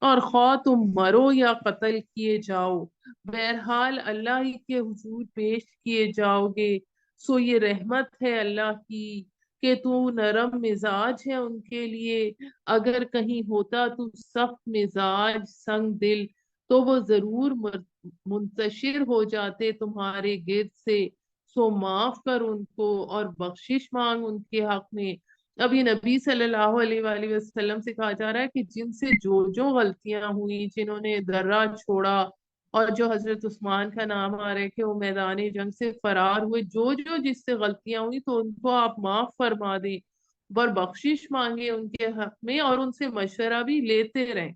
اور خواہ تم مرو یا قتل کیے جاؤ بہرحال اللہ ہی کے حضور پیش کیے جاؤ گے، سو یہ رحمت ہے اللہ کی کہ تو نرم مزاج ہے ان کے لیے، اگر کہیں ہوتا تو سخت مزاج سنگ دل تو وہ ضرور منتشر ہو جاتے تمہارے گرد سے، سو معاف کر ان کو اور بخشش مانگ ان کے حق میں۔ اب یہ نبی صلی اللہ علیہ وآلہ وسلم سے کہا جا رہا ہے کہ جن سے جو غلطیاں ہوئی، جنہوں نے درہ چھوڑا، اور جو حضرت عثمان کا نام آ رہا ہے کہ وہ میدان جنگ سے فرار ہوئے، جو جس سے غلطیاں ہوئی تو ان کو آپ معاف فرما دیں، اور بخشش مانگے ان کے حق میں، اور ان سے مشورہ بھی لیتے رہیں،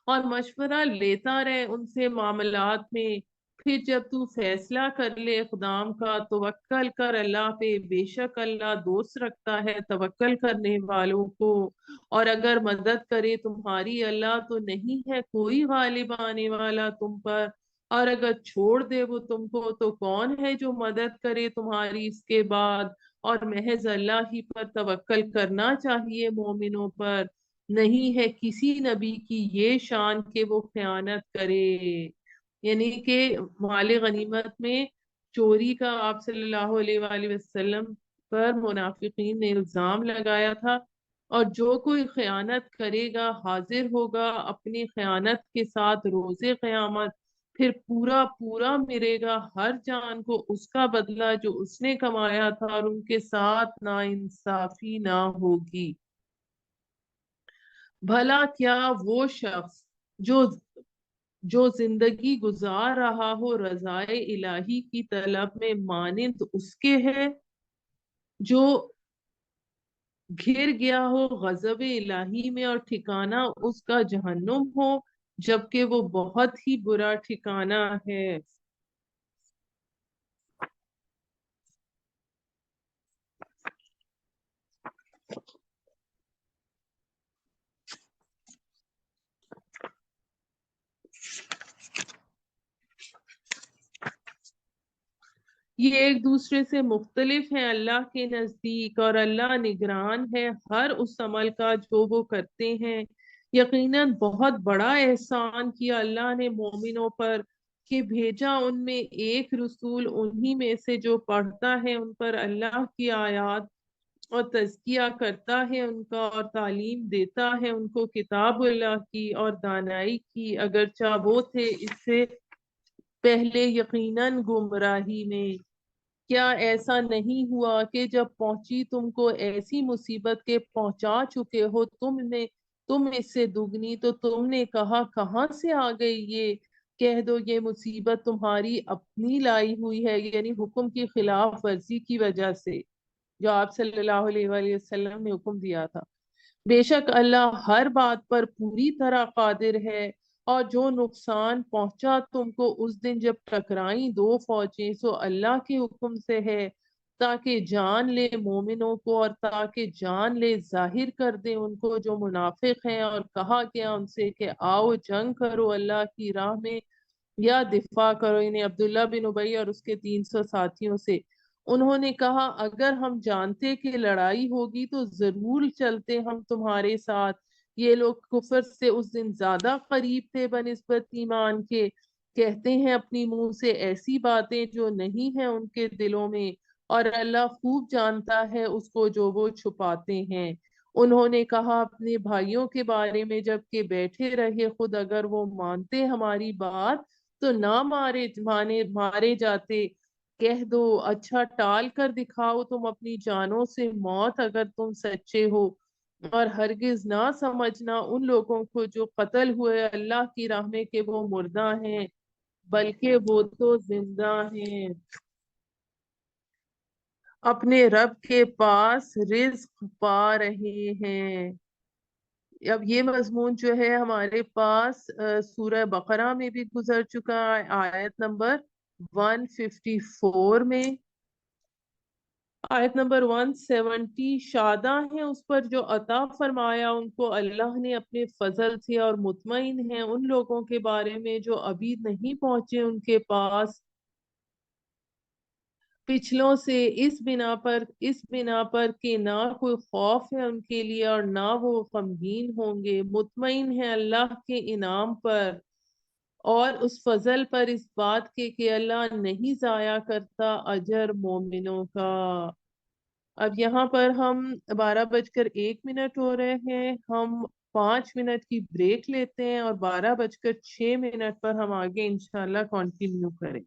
اور مشورہ لیتا رہے ان سے معاملات میں، پھر جب تو فیصلہ کر لے اقدام کا توکل کر اللہ پہ، بے شک اللہ دوست رکھتا ہے توکل کرنے والوں کو، اور اگر مدد کرے تمہاری اللہ تو نہیں ہے کوئی غالب آنے والا تم پر، اور اگر چھوڑ دے وہ تم کو تو کون ہے جو مدد کرے تمہاری اس کے بعد، اور محض اللہ ہی پر توکل کرنا چاہیے مومنوں پر، نہیں ہے کسی نبی کی یہ شان کہ وہ خیانت کرے۔ یعنی کہ مال غنیمت میں چوری کا آپ صلی اللہ علیہ وآلہ وسلم پر منافقین نے الزام لگایا تھا، اور جو کوئی خیانت کرے گا حاضر ہوگا اپنی خیانت کے ساتھ روز قیامت، پھر پورا پورا ملے گا ہر جان کو اس کا بدلہ جو اس نے کمایا تھا، اور ان کے ساتھ ناانصافی نہ ہوگی۔ بھلا کیا وہ شخص جو جو زندگی گزار رہا ہو رضائے الہی کی طلب میں مانند اس کے ہے جو گھر گیا ہو غضب الہی میں اور ٹھکانہ اس کا جہنم ہو، جبکہ وہ بہت ہی برا ٹھکانہ ہے۔ یہ ایک دوسرے سے مختلف ہیں اللہ کے نزدیک، اور اللہ نگران ہے ہر اس عمل کا جو وہ کرتے ہیں۔ یقیناً بہت بڑا احسان کیا اللہ نے مومنوں پر کہ بھیجا ان میں ایک رسول، انہی میں سے جو پڑھتا ہے ان پر اللہ کی آیات اور تزکیہ کرتا ہے ان کا، اور تعلیم دیتا ہے ان کو کتاب اللہ کی اور دانائی کی، اگرچہ وہ تھے اس سے پہلے یقیناً گمراہی میں۔ کیا ایسا نہیں ہوا کہ جب پہنچی تم کو ایسی مصیبت کے پہنچا چکے ہو تم اس سے دگنی، تو تم نے کہا کہاں سے آ گئی یہ؟ کہہ دو یہ مصیبت تمہاری اپنی لائی ہوئی ہے، یعنی حکم کی خلاف ورزی کی وجہ سے جو آپ صلی اللہ علیہ وآلہ وسلم نے حکم دیا تھا۔ بے شک اللہ ہر بات پر پوری طرح قادر ہے۔ اور جو نقصان پہنچا تم کو اس دن جب ٹکرائیں دو فوجیں، سو اللہ کے حکم سے ہے، تاکہ جان لے مومنوں کو اور تاکہ جان لے ظاہر کر دے ان کو جو منافق ہیں، اور کہا گیا ان سے کہ آؤ جنگ کرو اللہ کی راہ میں یا دفاع کرو، انہیں عبداللہ بن ابی اور اس کے 300 ساتھیوں سے۔ انہوں نے کہا اگر ہم جانتے کہ لڑائی ہوگی تو ضرور چلتے ہم تمہارے ساتھ۔ یہ لوگ کفر سے اس دن زیادہ قریب تھے بنسبت ایمان کے، کہتے ہیں اپنی منہ سے ایسی باتیں جو نہیں ہیں ان کے دلوں میں، اور اللہ خوب جانتا ہے اس کو جو وہ چھپاتے ہیں۔ انہوں نے کہا اپنے بھائیوں کے بارے میں جب کہ بیٹھے رہے خود اگر وہ مانتے ہماری بات تو نہ مارے جاتے۔ کہہ دو اچھا ٹال کر دکھاؤ تم اپنی جانوں سے موت اگر تم سچے ہو، اور ہرگز نہ سمجھنا ان لوگوں کو جو قتل ہوئے اللہ کی راہ میں کہ وہ مردہ ہیں، بلکہ وہ تو زندہ ہیں، اپنے رب کے پاس رزق پا رہے ہیں۔ اب یہ مضمون جو ہے ہمارے پاس سورہ بقرہ میں بھی گزر چکا ہے، آیت نمبر 154 میں۔ آیت نمبر 170 شادہ ہیں اس پر جو عطا فرمایا ان کو اللہ نے اپنے فضل سے، اور مطمئن ہیں ان لوگوں کے بارے میں جو ابھی نہیں پہنچے ان کے پاس پچھلوں سے، اس بنا پر کہ نہ کوئی خوف ہے ان کے لیے اور نہ وہ غمگین ہوں گے، مطمئن ہے اللہ کے انعام پر اور اس فضل پر، اس بات کے کہ اللہ نہیں ضائع کرتا اجر مومنوں کا۔ اب یہاں پر ہم 12:01 ہو رہے ہیں، ہم 5 منٹ کی بریک لیتے ہیں اور 12:06 پر ہم آگے انشاءاللہ کنٹینیو کریں۔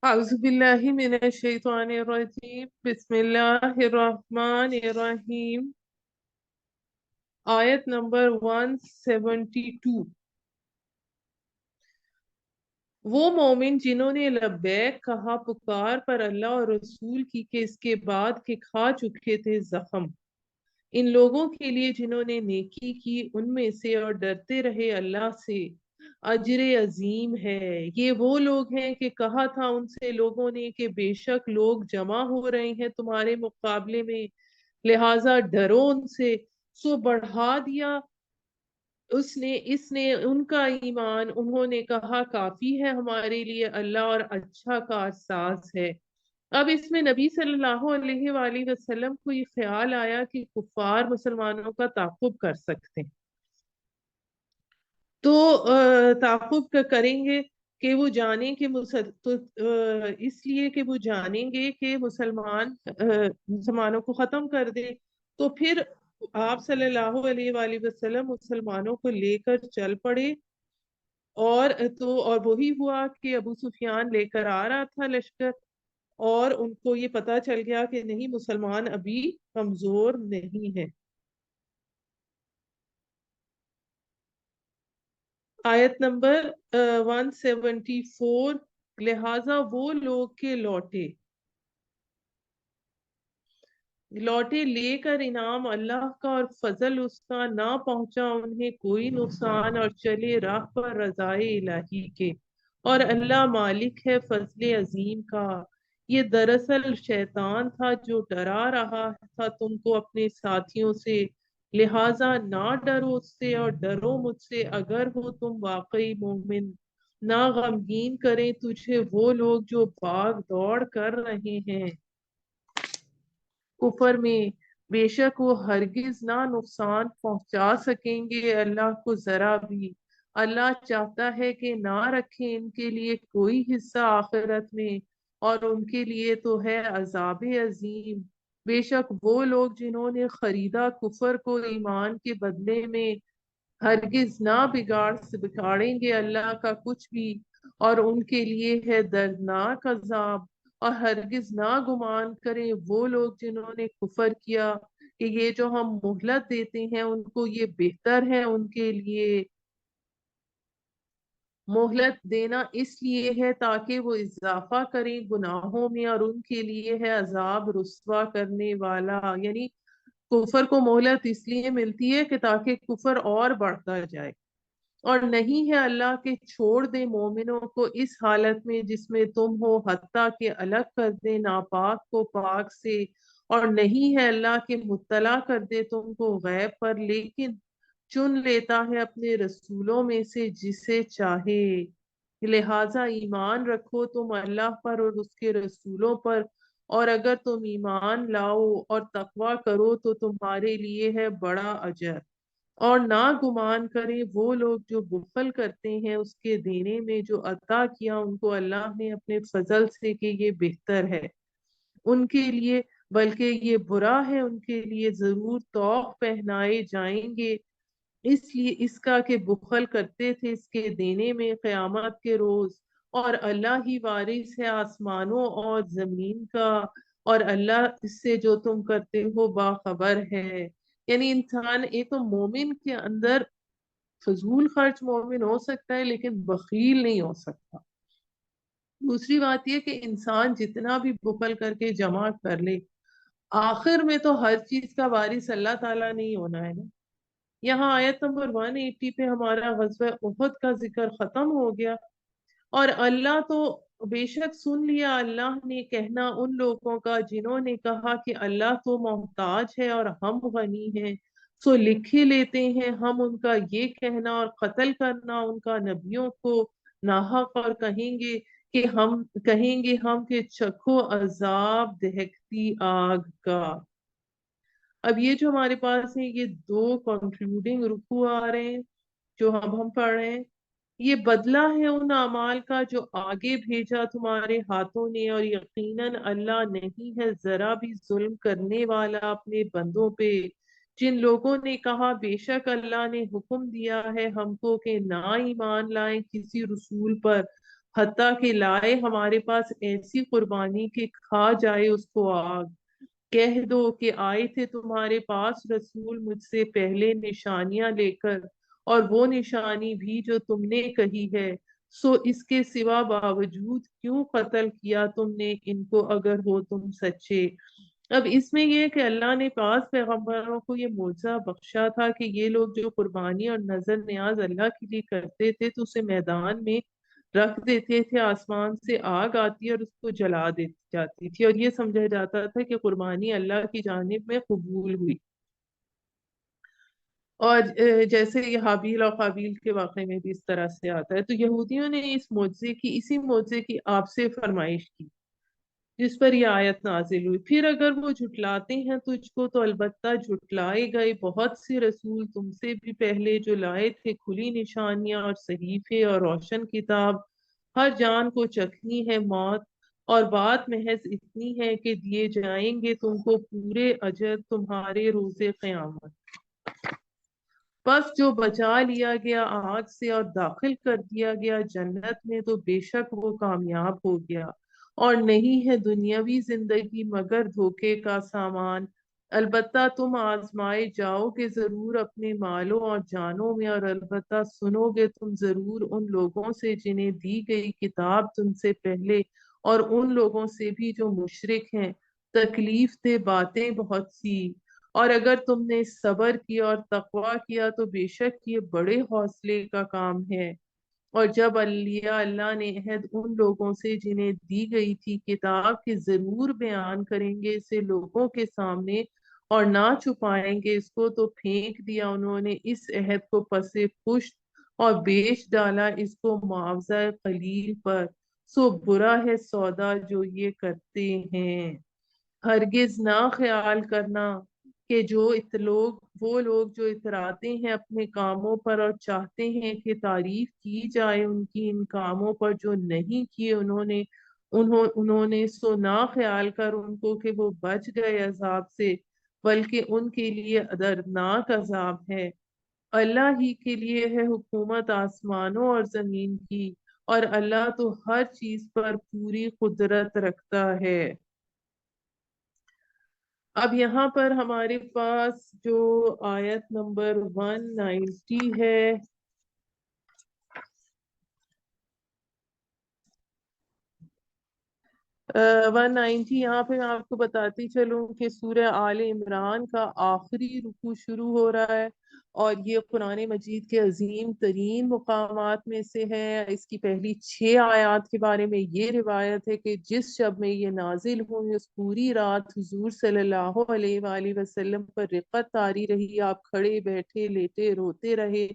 أعوذ بالله من الشيطان الرجيم بسم الله الرحمن الرحيم آیت نمبر 172 وہ مومن جنہوں نے لبیک کہا پکار پر اللہ اور رسول کی کہ اس کے بعد کہ کھا چکے تھے زخم، ان لوگوں کے لیے جنہوں نے نیکی کی ان میں سے اور ڈرتے رہے اللہ سے اجر عظیم ہے۔ یہ وہ لوگ ہیں کہ کہا تھا ان سے لوگوں نے کہ بے شک لوگ جمع ہو رہے ہیں تمہارے مقابلے میں، لہٰذا ڈرو ان سے، سو بڑھا دیا اس نے ان کا ایمان، انہوں نے کہا کافی ہے ہمارے لیے اللہ اور اچھا کارساز ہے۔ اب اس میں نبی صلی اللہ علیہ وآلہ وسلم کو یہ خیال آیا کہ کفار مسلمانوں کا تعاقب کر سکتے ہیں، تو تعاقب کریں گے کہ وہ جانیں کہ اس لیے کہ وہ جانیں گے کہ مسلمانوں کو ختم کر دے، تو پھر آپ صلی اللہ علیہ وآلہ وسلم مسلمانوں کو لے کر چل پڑے، اور وہی ہوا کہ ابو سفیان لے کر آ رہا تھا لشکر، اور ان کو یہ پتا چل گیا کہ نہیں مسلمان ابھی کمزور نہیں ہے۔ آیت نمبر 174 لہٰذا وہ لوگ کے لوٹے لے کر انعام اللہ کا اور فضل اس کا، نہ پہنچا انہیں کوئی نقصان اور چلے راہ پر رضائے الہی کے، اور اللہ مالک ہے فضل عظیم کا۔ یہ دراصل شیطان تھا جو ڈرا رہا تھا تم کو اپنے ساتھیوں سے، لہٰذا نہ ڈرو اس سے اور ڈرو مجھ سے اگر ہو تم واقعی مومن۔ نہ غمگین کریں تجھے وہ لوگ جو بھاگ دوڑ کر رہے ہیں کفر میں، بے شک وہ ہرگز نہ نقصان پہنچا سکیں گے اللہ کو ذرا بھی۔ اللہ چاہتا ہے کہ نہ رکھے ان کے لیے کوئی حصہ آخرت میں، اور ان کے لیے تو ہے عذاب عظیم۔ بے شک وہ لوگ جنہوں نے خریدا کفر کو ایمان کے بدلے میں، ہرگز نہ بگاڑیں گے اللہ کا کچھ بھی، اور ان کے لیے ہے دردناک عذاب۔ اور ہرگز نہ گمان کریں وہ لوگ جنہوں نے کفر کیا کہ یہ جو ہم مہلت دیتے ہیں ان کو یہ بہتر ہے ان کے لیے۔ مہلت دینا اس لیے ہے تاکہ وہ اضافہ کریں گناہوں میں، اور ان کے لیے ہے عذاب رسوا کرنے والا، یعنی کفر کو مہلت اس لیے ملتی ہے کہ تاکہ کفر اور بڑھتا جائے، اور نہیں ہے اللہ کے چھوڑ دے مومنوں کو اس حالت میں جس میں تم ہو، حتیٰ کہ الگ کر دے ناپاک کو پاک سے، اور نہیں ہے اللہ کے مطلع کر دے تم کو غیب پر، لیکن چن لیتا ہے اپنے رسولوں میں سے جسے چاہے۔ لہٰذا ایمان رکھو تم اللہ پر اور اس کے رسولوں پر، اور اگر تم ایمان لاؤ اور تقوی کرو تو تمہارے لیے ہے بڑا اجر۔ اور نہ گمان کریں وہ لوگ جو بخل کرتے ہیں اس کے دینے میں جو عطا کیا ان کو اللہ نے اپنے فضل سے کہ یہ بہتر ہے ان کے لیے، بلکہ یہ برا ہے ان کے لیے، ضرور طوق پہنائے جائیں گے اس لیے اس کا کہ بخل کرتے تھے اس کے دینے میں قیامت کے روز، اور اللہ ہی وارث ہے آسمانوں اور زمین کا، اور اللہ اس سے جو تم کرتے ہو باخبر ہے۔ یعنی انسان ایک تو مومن کے اندر فضول خرچ مومن ہو سکتا ہے لیکن بخیل نہیں ہو سکتا۔ دوسری بات یہ کہ انسان جتنا بھی بخل کر کے جمع کر لے، آخر میں تو ہر چیز کا وارث اللہ تعالیٰ نہیں ہونا ہے نا۔ یہاں آیت نمبر 180 پہ ہمارا غزوہ احد کا ذکر ختم ہو گیا، اور اللہ تو بے شک سن لیا اللہ نے کہنا ان لوگوں کا جنہوں نے کہا کہ اللہ تو محتاج ہے اور ہم غنی ہیں، سو لکھ ہی لیتے ہیں ہم ان کا یہ کہنا اور قتل کرنا ان کا نبیوں کو ناحق، اور کہیں گے ہم کہ چکھو عذاب دہکتی آگ کا۔ اب یہ جو ہمارے پاس ہے یہ دو کنکلوڈنگ رکوع آ رہے ہیں جو ہم پڑھ رہے ہیں، یہ بدلہ ہے ان اعمال کا جو آگے بھیجا تمہارے ہاتھوں نے، اور یقیناً اللہ نہیں ہے ذرا بھی ظلم کرنے والا اپنے بندوں پہ۔ جن لوگوں نے کہا بے شک اللہ نے حکم دیا ہے ہم کو کہ نہ ایمان لائیں کسی رسول پر، حتیٰ کہ لائے ہمارے پاس ایسی قربانی کہ کھا جائے اس کو آگ۔ کہہ دو کہ آئے تھے تمہارے پاس رسول مجھ سے پہلے نشانیاں لے کر، اور وہ نشانی بھی جو تم نے کہی ہے، سو اس کے سوا باوجود کیوں قتل کیا تم نے ان کو اگر ہو تم سچے۔ اب اس میں یہ کہ اللہ نے پاس پیغمبروں کو یہ معجزہ بخشا تھا کہ یہ لوگ جو قربانی اور نظر نیاز اللہ کے لیے کرتے تھے تو اسے میدان میں رکھ دیتے تھے، آسمان سے آگ آتی اور اس کو جلا دی جاتی تھی، اور یہ سمجھا جاتا تھا کہ قربانی اللہ کی جانب میں قبول ہوئی۔ اور جیسے یہ حابیل اور قابیل کے واقعے میں بھی اس طرح سے آتا ہے، تو یہودیوں نے اسی معجزے کی آپ سے فرمائش کی، جس پر یہ آیت نازل ہوئی۔ پھر اگر وہ جھٹلاتے ہیں تجھ کو تو البتہ جھٹلائے گئے بہت سے رسول تم سے بھی پہلے جو لائے تھے کھلی نشانیاں اور صحیفے اور روشن کتاب۔ ہر جان کو چکھنی ہے موت، اور بات محض اتنی ہے کہ دیے جائیں گے تم کو پورے اجر تمہارے روز قیامت۔ پس جو بچا لیا گیا آگ سے اور داخل کر دیا گیا جنت میں تو بے شک وہ کامیاب ہو گیا، اور نہیں ہے دنیاوی زندگی مگر دھوکے کا سامان۔ البتہ تم آزمائے جاؤ گے ضرور اپنے مالوں اور جانوں میں، اور البتہ سنو گے تم ضرور ان لوگوں سے جنہیں دی گئی کتاب تم سے پہلے، اور ان لوگوں سے بھی جو مشرک ہیں، تکلیف دہ باتیں بہت سی۔ اور اگر تم نے صبر کیا اور تقوی کیا تو بے شک یہ بڑے حوصلے کا کام ہے۔ اور جب اللہ نے عہد ان لوگوں سے جنہیں دی گئی تھی کتاب کہ ضرور بیان کریں گے اسے لوگوں کے سامنے اور نہ چھپائیں گے اس کو، تو پھینک دیا انہوں نے اس عہد کو پس پشت اور بیچ ڈالا اس کو معاوضہ قلیل پر۔ سو برا ہے سودا جو یہ کرتے ہیں۔ ہرگز نہ خیال کرنا کہ وہ لوگ جو اتراتے ہیں اپنے کاموں پر اور چاہتے ہیں کہ تعریف کی جائے ان کی ان کاموں پر جو نہیں کیے انہوں نے، سو نہ خیال کر ان کو کہ وہ بچ گئے عذاب سے، بلکہ ان کے لیے دردناک عذاب ہے۔ اللہ ہی کے لیے ہے حکومت آسمانوں اور زمین کی، اور اللہ تو ہر چیز پر پوری قدرت رکھتا ہے۔ اب یہاں پر ہمارے پاس جو آیت نمبر 190 ہے، 190 یہاں پہ میں آپ کو بتاتی چلوں کہ سورہ آل عمران کا آخری رکوع شروع ہو رہا ہے، اور یہ قرآن مجید کے عظیم ترین مقامات میں سے ہے۔ اس کی پہلی 6 آیات کے بارے میں یہ روایت ہے کہ جس شب میں یہ نازل ہوئی اس پوری رات حضور صلی اللہ علیہ وآلہ وسلم پر رقت طاری رہی، آپ کھڑے بیٹھے لیٹے روتے رہے،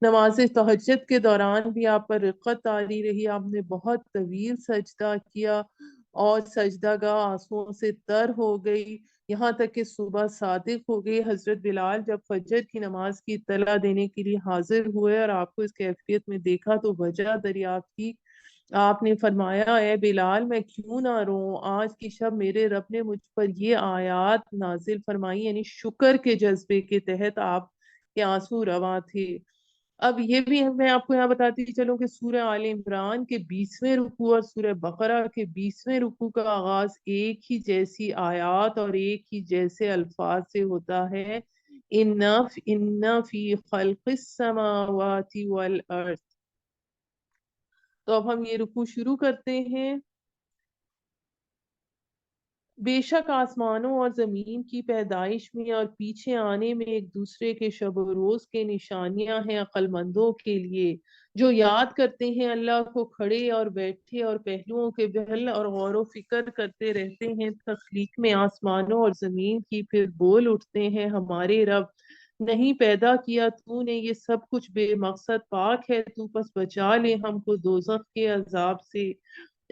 نماز تہجد کے دوران بھی آپ پر رقت طاری رہی، آپ نے بہت طویل سجدہ کیا اور سجدہ گاہ آنسوؤں سے تر ہو گئی، یہاں تک کہ صبح صادق ہو گئی۔ حضرت بلال جب فجر کی نماز کی اطلاع دینے کے لیے حاضر ہوئے اور آپ کو اس کیفیت میں دیکھا تو وجہ دریافت کی، آپ نے فرمایا اے بلال میں کیوں نہ روں، آج کی شب میرے رب نے مجھ پر یہ آیات نازل فرمائی، یعنی شکر کے جذبے کے تحت آپ کے آنسو رواں تھے۔ اب یہ بھی میں آپ کو یہاں بتاتی چلوں کہ سورہ آل عمران کے 20ویں رکوع اور سورہ بقرہ کے 20ویں رکوع کا آغاز ایک ہی جیسی آیات اور ایک ہی جیسے الفاظ سے ہوتا ہے، ان فی خلق السماوات والارض۔ تو اب ہم یہ رکوع شروع کرتے ہیں۔ بے شک آسمانوں اور زمین کی پیدائش میں اور پیچھے آنے میں ایک دوسرے کے شب و روز کے نشانیاں ہیں عقل مندوں کے لیے، جو یاد کرتے ہیں اللہ کو کھڑے اور بیٹھے اور پہلوؤں کے بل اور غور و فکر کرتے رہتے ہیں تخلیق میں آسمانوں اور زمین کی، پھر بول اٹھتے ہیں ہمارے رب نہیں پیدا کیا تو نے یہ سب کچھ بے مقصد، پاک ہے تو بس بچا لے ہم کو دوزخ کے عذاب سے۔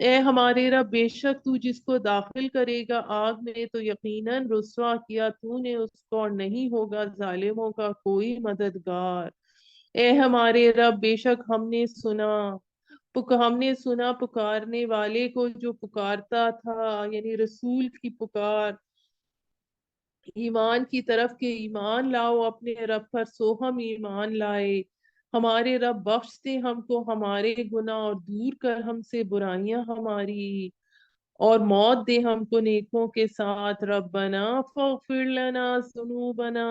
اے ہمارے رب بے شک تو جس کو داخل کرے گا آگ میں تو یقیناً رسوا کیا تو نے اس کو، اور نہیں ہوگا ظالموں کا کوئی مددگار۔ اے ہمارے رب بے شک ہم نے سنا پکارنے والے کو جو پکارتا تھا، یعنی رسول کی پکار، ایمان کی طرف کہ ایمان لاؤ اپنے رب پر، سو ہم ایمان لائے۔ ہمارے رب بخش دے ہم کو ہمارے گناہ اور دور کر ہم سے برائیاں ہماری، اور موت دے ہم کو نیکوں کے ساتھ۔ ربنا فاغفر لنا ذنوبنا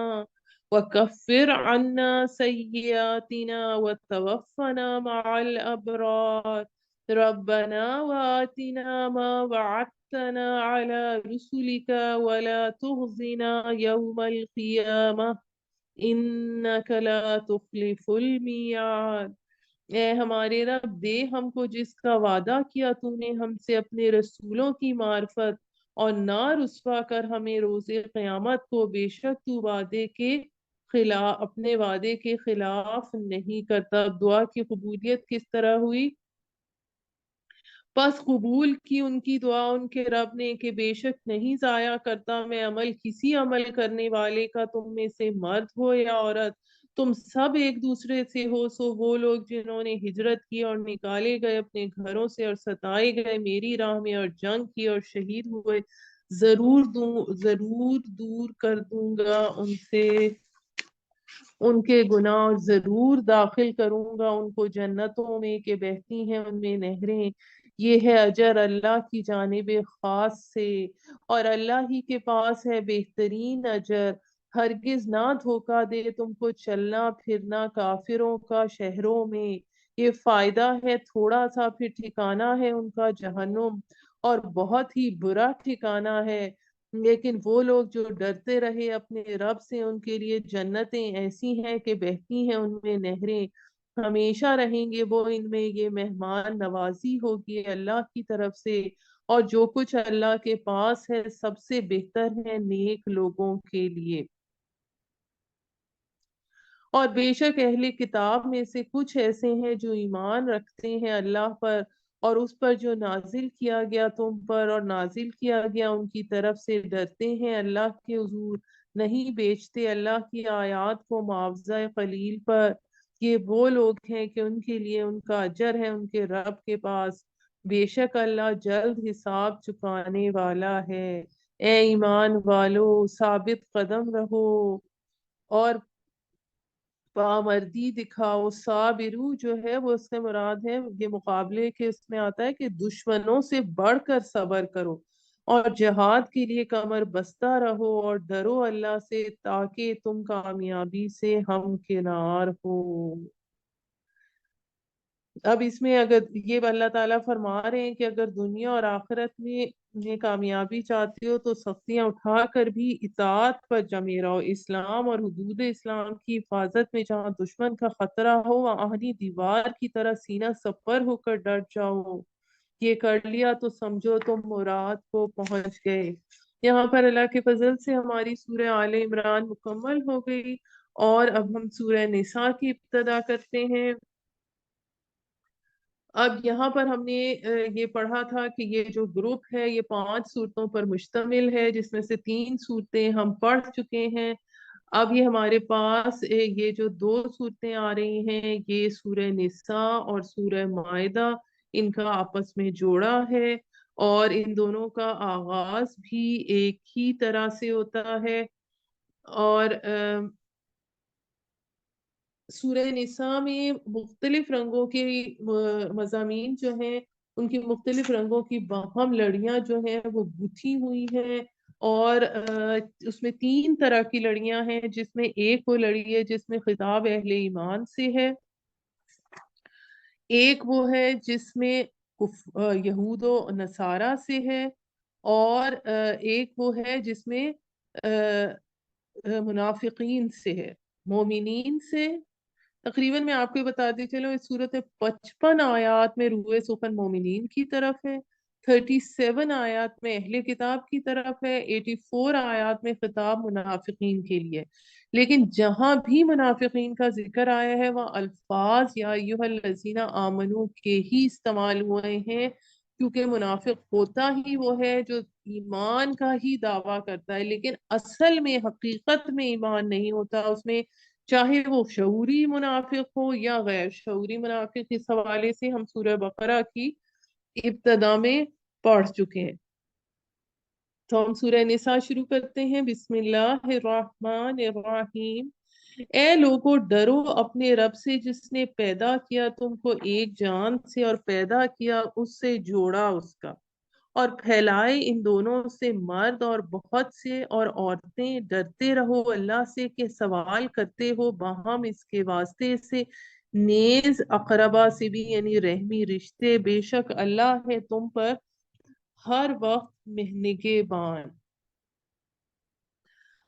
وکفر عنا سیئاتنا وتوفنا مع الابرار، ربنا وآتنا ما وعدتنا على رسلك ولا تخزنا يوم القيامة انك لا تخلف المیعاد۔ اے ہمارے رب، دے ہم کو جس کا وعدہ کیا تو نے ہم سے اپنے رسولوں کی معرفت، اور نہ رسوا کر ہمیں روز قیامت کو، بے شک تو وعدے کے خلاف، اپنے وعدے کے خلاف نہیں کرتا۔ اب دعا کی قبولیت کس طرح ہوئی؟ پس قبول کی ان کی دعا ان کے رب نے کہ بے شک نہیں ضائع کرتا میں عمل کسی عمل کرنے والے کا، تم میں سے مرد ہو یا عورت، تم سب ایک دوسرے سے ہو۔ سو وہ لوگ جنہوں نے ہجرت کی اور نکالے گئے اپنے گھروں سے اور ستائے گئے میری راہ میں اور جنگ کی اور شہید ہوئے، ضرور دور کر دوں گا ان سے ان کے گناہ، اور ضرور داخل کروں گا ان کو جنتوں میں کہ بہتی ہیں ان میں نہریں۔ یہ ہے اجر اللہ کی جانب خاص سے، اور اللہ ہی کے پاس ہے بہترین اجر۔ ہرگز نہ دھوکہ دے تم کو چلنا پھرنا کافروں کا شہروں میں، یہ فائدہ ہے تھوڑا سا، پھر ٹھکانہ ہے ان کا جہنم، اور بہت ہی برا ٹھکانہ ہے۔ لیکن وہ لوگ جو ڈرتے رہے اپنے رب سے، ان کے لیے جنتیں ایسی ہیں کہ بہتی ہیں ان میں نہریں، ہمیشہ رہیں گے وہ ان میں، یہ مہمان نوازی ہوگی اللہ کی طرف سے، اور جو کچھ اللہ کے پاس ہے سب سے بہتر ہے نیک لوگوں کے لیے۔ اور بے شک اہل کتاب میں سے کچھ ایسے ہیں جو ایمان رکھتے ہیں اللہ پر اور اس پر جو نازل کیا گیا تم پر اور نازل کیا گیا ان کی طرف سے، ڈرتے ہیں اللہ کے حضور، نہیں بیچتے اللہ کی آیات کو معاوضہ قلیل پر۔ یہ وہ لوگ ہیں کہ ان کے لیے ان کا اجر ہے ان کے رب کے پاس، بے شک اللہ جلد حساب چکانے والا ہے۔ اے ایمان والو، ثابت قدم رہو اور پامردی دکھاؤ۔ صابرو جو ہے وہ اس سے مراد ہے، یہ مقابلے کے اس میں آتا ہے کہ دشمنوں سے بڑھ کر صبر کرو، اور جہاد کے لیے کمر بستہ رہو، اور ڈرو اللہ سے تاکہ تم کامیابی سے ہمکنار ہو۔ اب اس میں اگر یہ اللہ تعالیٰ فرما رہے ہیں کہ اگر دنیا اور آخرت میں کامیابی چاہتے ہو تو سختیاں اٹھا کر بھی اطاعت پر جمے رہو، اسلام اور حدود اسلام کی حفاظت میں جہاں دشمن کا خطرہ ہو وہاں آہنی دیوار کی طرح سینہ سپر ہو کر ڈٹ جاؤ۔ یہ کر لیا تو سمجھو تم مراد کو پہنچ گئے۔ یہاں پر اللہ کے فضل سے ہماری سورہ آل عمران مکمل ہو گئی، اور اب ہم سورہ نساء کی ابتدا کرتے ہیں۔ اب یہاں پر ہم نے یہ پڑھا تھا کہ یہ جو گروپ ہے یہ 5 صورتوں پر مشتمل ہے، جس میں سے 3 صورتیں ہم پڑھ چکے ہیں۔ اب یہ ہمارے پاس یہ جو 2 صورتیں آ رہی ہیں، یہ سورہ نساء اور سورہ مائدہ، ان کا آپس میں جوڑا ہے، اور ان دونوں کا آغاز بھی ایک ہی طرح سے ہوتا ہے۔ اور سورہ نساء میں مختلف رنگوں کے مضامین جو ہیں، ان کی مختلف رنگوں کی باہم لڑیاں جو ہیں وہ گتھی ہوئی ہیں، اور اس میں 3 طرح کی لڑیاں ہیں، جس میں ایک وہ لڑی ہے جس میں خطاب اہل ایمان سے ہے، ایک وہ ہے جس میں یہود و نصارہ سے ہے، اور ایک وہ ہے جس میں منافقین سے ہے۔ مومنین سے تقریباً میں آپ کو بتاتی چلو اس صورت میں 55 آیات میں روئے سخن مومنین کی طرف ہے، 37 آیات میں اہل کتاب کی طرف ہے، 84 آیات میں خطاب منافقین کے لیے۔ لیکن جہاں بھی منافقین کا ذکر آیا ہے وہاں الفاظ یا ایھا الذین آمنو کے ہی استعمال ہوئے ہیں، کیونکہ منافق ہوتا ہی وہ ہے جو ایمان کا ہی دعویٰ کرتا ہے لیکن اصل میں حقیقت میں ایمان نہیں ہوتا اس میں، چاہے وہ شعوری منافق ہو یا غیر شعوری منافق۔ اس حوالے سے ہم سورہ بقرہ کی ابتدا میں پڑھ چکے ہیں۔ تو ہم سورہ نساء شروع کرتے ہیں۔ بسم اللہ الرحمن الرحیم۔ اے لوگو ڈرو اپنے رب سے جس نے پیدا کیا تم کو ایک جان سے اور پیدا کیا اس سے جوڑا اس کا اور پھیلائے ان دونوں سے مرد اور بہت سے اور عورتیں ڈرتے رہو اللہ سے کہ سوال کرتے ہو باہم اس کے واسطے سے نیز اقربا سے بھی یعنی رحمی رشتے بے شک اللہ ہے تم پر ہر وقت نگہبان۔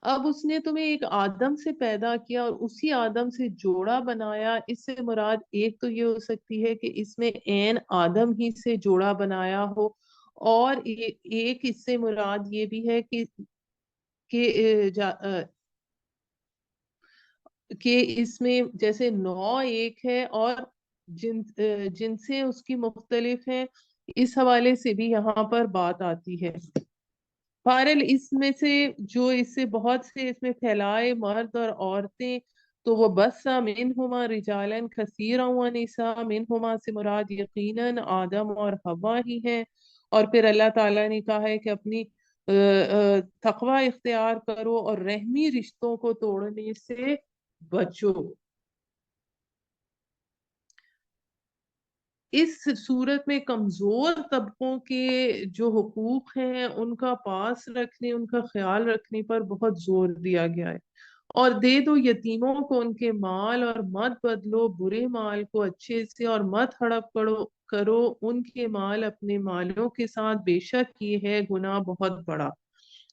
اب اس نے تمہیں ایک آدم سے پیدا کیا اور اسی آدم سے جوڑا بنایا، اس سے مراد ایک تو یہ ہو سکتی ہے کہ اس میں عین آدم ہی سے جوڑا بنایا ہو، اور ایک اس سے مراد یہ بھی ہے کہ اس میں جیسے نوع ایک ہے اور جنسیں اس کی مختلف ہیں، اس حوالے سے بھی یہاں پر بات آتی ہے۔ بہرحال اس میں سے جو اس سے بہت سے اس میں پھیلائے مرد اور عورتیں، تو وہ بسا منہما رجالن کثیرا ونساء، منہما سے مراد یقیناً آدم اور حوا ہی ہیں، اور پھر اللہ تعالیٰ نے کہا ہے کہ اپنی تقوی اختیار کرو اور رحمی رشتوں کو توڑنے سے بچو۔ اس صورت میں کمزور طبقوں کے جو حقوق ہیں ان کا پاس رکھنے، ان کا خیال رکھنے پر بہت زور دیا گیا ہے۔ اور دے دو یتیموں کو ان کے مال اور مت بدلو برے مال کو اچھے سے، اور مت ہڑپ کرو ان کے مال اپنے مالوں کے ساتھ، بے شک یہ ہے گناہ بہت بڑا۔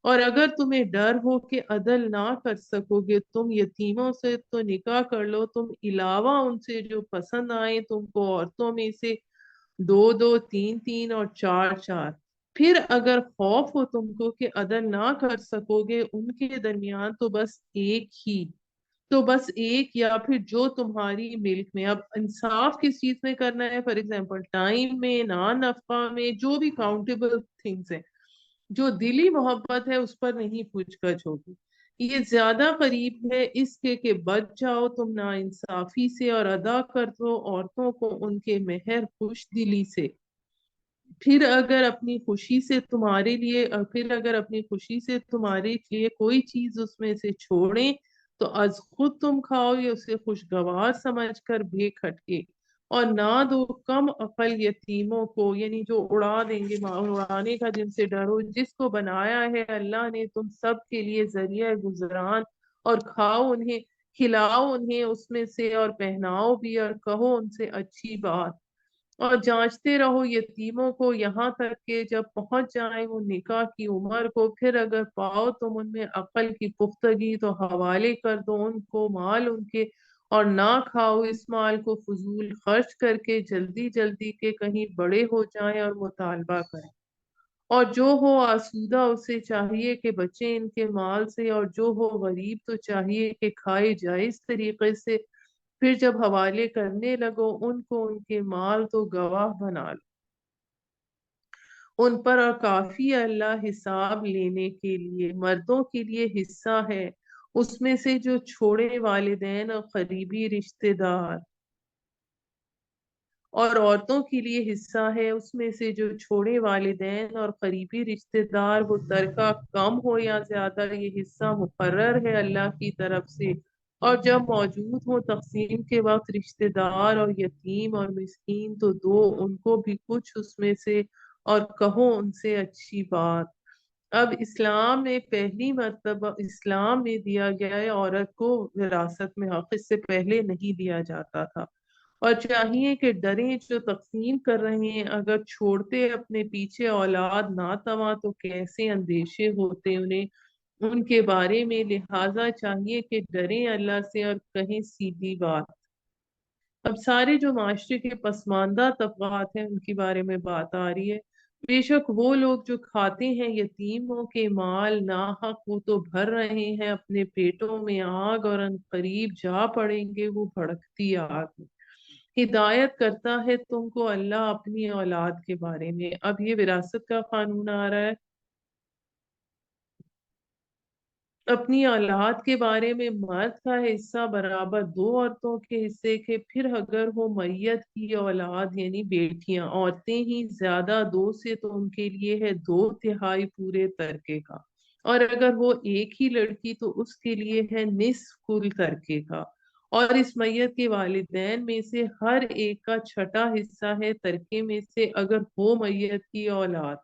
اور اگر تمہیں ڈر ہو کہ عدل نہ کر سکو گے تم یتیموں سے تو نکاح کر لو تم علاوہ ان سے جو پسند آئے تم کو عورتوں میں سے، دو دو تین تین اور چار چار۔ پھر اگر خوف ہو تم کو کہ عدل نہ کر سکو گے ان کے درمیان تو بس ایک یا پھر جو تمہاری ملک میں۔ اب انصاف کس چیز میں کرنا ہے؟ فار ایگزامپل ٹائم میں، نان نفقہ میں، جو بھی کاؤنٹیبل تھنگس ہیں، جو دلی محبت ہے اس پر نہیں پوچھ گچھ ہوگی۔ یہ زیادہ قریب ہے اس کے کہ بچ جاؤ تم نا انصافی سے اور ادا کر دو عورتوں کو ان کے مہر خوش دلی سے۔ پھر اگر اپنی خوشی سے تمہارے لیے کوئی چیز اس میں سے چھوڑیں تو از خود تم کھاؤ یا اسے خوشگوار سمجھ کر بے کھٹکے، اور نہ دو کم عقل یتیموں کو، یعنی جو اڑا دیں گے، اڑانے کا جن سے ڈرو، جس کو بنایا ہے اللہ نے تم سب کے لیے ذریعہ گزران، اور کھلاؤ انہیں اس میں سے اور پہناؤ بھی اور کہو ان سے اچھی بات، اور جانچتے رہو یتیموں کو یہاں تک کہ جب پہنچ جائیں وہ نکاح کی عمر کو، پھر اگر پاؤ تم ان میں عقل کی پختگی تو حوالے کر دو ان کو مال ان کے، اور نہ کھاؤ اس مال کو فضول خرچ کر کے جلدی جلدی کے کہیں بڑے ہو جائیں اور مطالبہ کریں، اور جو ہو آسودہ اسے چاہیے کہ بچے ان کے مال سے، اور جو ہو غریب تو چاہیے کہ کھائے جائز طریقے سے، پھر جب حوالے کرنے لگو ان کو ان کے مال تو گواہ بنا لو ان پر، اور کافی اللہ حساب لینے کے لیے۔ مردوں کے لیے حصہ ہے اس میں سے جو چھوڑے والدین اور قریبی رشتے دار، اور عورتوں کے لیے حصہ ہے اس میں سے جو چھوڑے والدین اور قریبی رشتے دار، وہ ترکہ کم ہو یا زیادہ یہ حصہ مقرر ہے اللہ کی طرف سے، اور جب موجود ہو تقسیم کے وقت رشتے دار اور یتیم اور مسکین تو دو ان کو بھی کچھ اس میں سے، اور کہو ان سے اچھی بات۔ اب اسلام میں پہلی مرتبہ اسلام میں دیا گیا ہے عورت کو وراثت میں حق، اس سے پہلے نہیں دیا جاتا تھا، اور چاہیے کہ ڈریں جو تقسیم کر رہے ہیں، اگر چھوڑتے اپنے پیچھے اولاد ناتواں تو کیسے اندیشے ہوتے انہیں ان کے بارے میں، لہٰذا چاہیے کہ ڈریں اللہ سے اور کہیں سیدھی بات۔ اب سارے جو معاشرے کے پسماندہ طبقات ہیں ان کے بارے میں بات آ رہی ہے۔ بے شک وہ لوگ جو کھاتے ہیں یتیموں کے مال ناحق، وہ تو بھر رہے ہیں اپنے پیٹوں میں آگ، اور ان قریب جا پڑیں گے وہ بھڑکتی آگ میں۔ ہدایت کرتا ہے تم کو اللہ اپنی اولاد کے بارے میں۔ اب یہ وراثت کا قانون آ رہا ہے، اپنی اولاد کے بارے میں مرد کا حصہ برابر دو عورتوں کے حصے کے، پھر اگر ہو میت کی اولاد یعنی بیٹیاں، عورتیں ہی زیادہ دو سے تو ان کے لیے ہے دو تہائی پورے ترکے کا، اور اگر وہ ایک ہی لڑکی تو اس کے لیے ہے نصف کل ترکے کا، اور اس میت کے والدین میں سے ہر ایک کا چھٹا حصہ ہے ترکے میں سے اگر ہو میت کی اولاد۔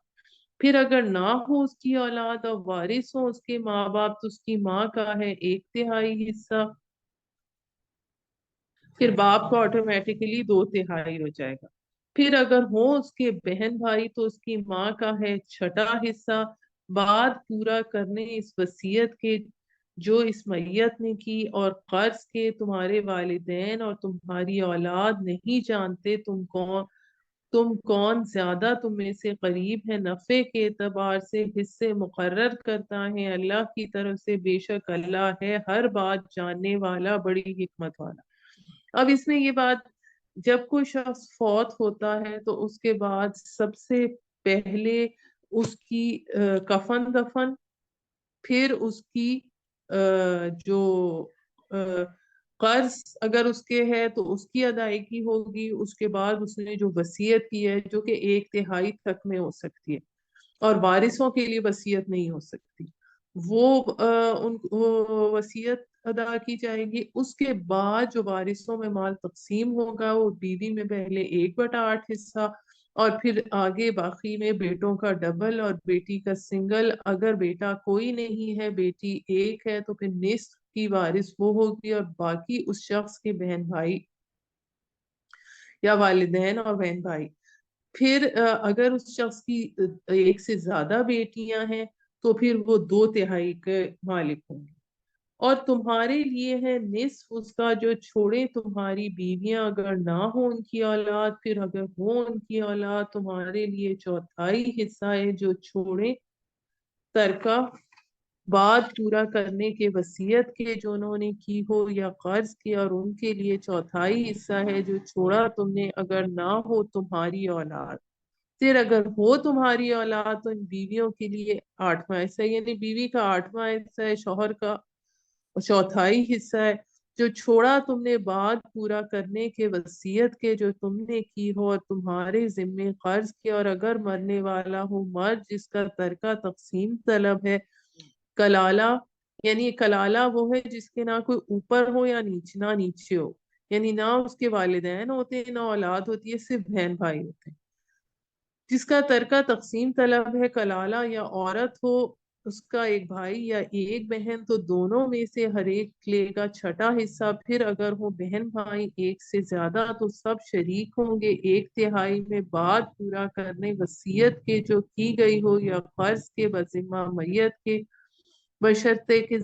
پھر اگر نہ ہو اس کی اولاد اور وارث ہو اس کے ماں باپ تو اس کی ماں کا ہے ایک تہائی حصہ، پھر باپ کا آٹومیٹکلی دو تہائی ہو جائے گا۔ پھر اگر ہو اس کے بہن بھائی تو اس کی ماں کا ہے چھٹا حصہ، بعد پورا کرنے اس وصیت کے جو اس میت نے کی، اور قرض کے تمہارے والدین اور تمہاری اولاد نہیں جانتے تم کون زیادہ تم میں سے قریب ہے نفع کے اعتبار سے حصے مقرر کرتا ہے اللہ کی طرف سے، بے شک اللہ ہے ہر بات جاننے والا بڑی حکمت والا۔ اب اس میں یہ بات، جب کوئی شخص فوت ہوتا ہے تو اس کے بعد سب سے پہلے اس کی کفن دفن، پھر اس کی جو قرض اگر اس کے ہے تو اس کی ادائیگی ہوگی، اس کے بعد اس نے جو وصیت کی ہے جو کہ ایک تہائی تک میں ہو سکتی ہے، اور وارثوں کے لیے وصیت نہیں ہو سکتی، وہ وصیت ادا کی جائے گی۔ اس کے بعد جو وارثوں میں مال تقسیم ہوگا وہ بیوی میں پہلے 1/8 حصہ، اور پھر آگے باقی میں بیٹوں کا ڈبل اور بیٹی کا سنگل، اگر بیٹا کوئی نہیں ہے بیٹی ایک ہے تو پھر نصف کی وارث وہ ہوگی، اور باقی اس شخص کے بہن بھائی یا والدین اور بہن بھائی۔ پھر اگر اس شخص کی ایک سے زیادہ بیٹیاں ہیں تو پھر وہ 2 تہائی کے مالک ہوں گے، اور تمہارے لیے ہے نصف اس کا جو چھوڑے تمہاری بیویاں اگر نہ ہو ان کی اولاد، پھر اگر ہو ان کی اولاد تمہارے لیے چوتھائی حصہ ہے جو چھوڑے ترکہ بعد پورا کرنے کے وصیت کے جو انہوں نے کی ہو یا قرض کے، اور ان کے لیے چوتھائی حصہ ہے جو چھوڑا تم نے اگر نہ ہو تمہاری اولاد، پھر اگر ہو تمہاری اولاد تو ان بیویوں کے لیے 8واں حصہ، یعنی بیوی کا 8واں حصہ ہے، شوہر کا چوتھائی حصہ ہے جو چھوڑا تم نے بعد پورا کرنے کے وصیت کے جو تم نے کی ہو، اور تمہارے ذمے قرض کے، اور اگر مرنے والا ہو مرد جس کا ترکہ تقسیم طلب ہے، کلالہ، یعنی کلالہ وہ ہے جس کے نہ کوئی اوپر ہو یا نہ نیچے ہو، یعنی نہ اس کے والدین ہوتے نہ اولاد ہوتی ہے، صرف بہن بھائی ہوتے ہیں، جس کا ترکہ تقسیم طلب ہے، کلالہ یا عورت ہو اس کا ایک بھائی یا ایک بہن تو دونوں میں سے ہر ایک لے گا چھٹا حصہ، پھر اگر ہو بہن بھائی ایک سے زیادہ تو سب شریک ہوں گے 1/3 میں بعد پورا کرنے وصیت کے جو کی گئی ہو یا قرض کے بذمہ میت کے، بشرطے کہ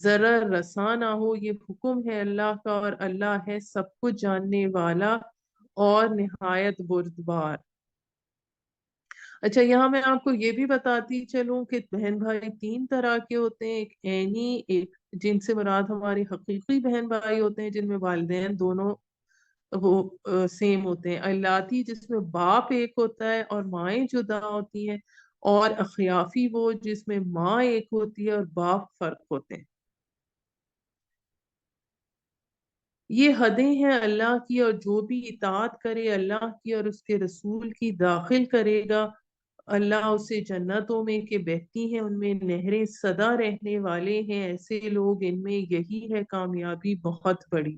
ضرر رساں نہ ہو۔ یہ حکم ہے اللہ کا اور اللہ ہے سب کچھ جاننے والا اور نہایت بردبار۔ اچھا، یہاں میں آپ کو یہ بھی بتاتی چلوں کہ بہن بھائی 3 طرح کے ہوتے ہیں، ایک عینی، ایک جن سے مراد ہمارے حقیقی بہن بھائی ہوتے ہیں جن میں والدین دونوں وہ سیم ہوتے ہیں، الاتی جس میں باپ ایک ہوتا ہے اور مائیں جدا ہوتی ہیں، اور اخیافی وہ جس میں ماں ایک ہوتی ہے اور باپ فرق ہوتے ہیں۔ یہ حدیں ہیں اللہ کی، اور جو بھی اطاعت کرے اللہ کی اور اس کے رسول کی داخل کرے گا اللہ اسے جنتوں میں کہ بہتی ہیں ان میں نہریں سدا رہنے والے ہیں ایسے لوگ، ان میں یہی ہے کامیابی بہت بڑی۔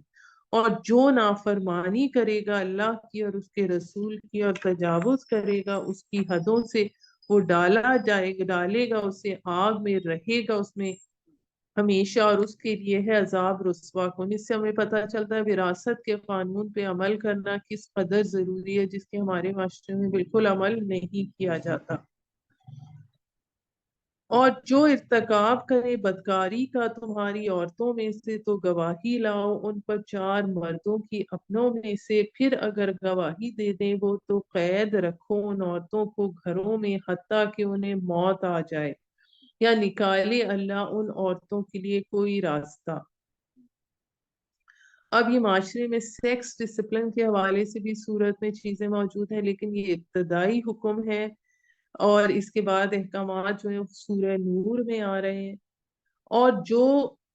اور جو نافرمانی کرے گا اللہ کی اور اس کے رسول کی اور تجاوز کرے گا اس کی حدوں سے، وہ ڈالے گا اسے آگ میں، رہے گا اس میں ہمیشہ، اور اس کے لیے ہے عذاب رسوا کن۔ اس سے ہمیں پتہ چلتا ہے وراثت کے قانون پہ عمل کرنا کس قدر ضروری ہے، جس کے ہمارے معاشرے میں بالکل عمل نہیں کیا جاتا۔ اور جو ارتکاب کرے بدکاری کا تمہاری عورتوں میں سے تو گواہی لاؤ ان پر 4 مردوں کی اپنوں میں سے، پھر اگر گواہی دے دیں وہ تو قید رکھو ان عورتوں کو گھروں میں حتیٰ کہ انہیں موت آ جائے یا نکالے اللہ ان عورتوں کے لیے کوئی راستہ۔ اب یہ معاشرے میں سیکس ڈسپلن کے حوالے سے بھی صورت میں چیزیں موجود ہیں، لیکن یہ ابتدائی حکم ہے، اور اس کے بعد احکامات جو ہیں سورہ نور میں آ رہے ہیں۔ اور جو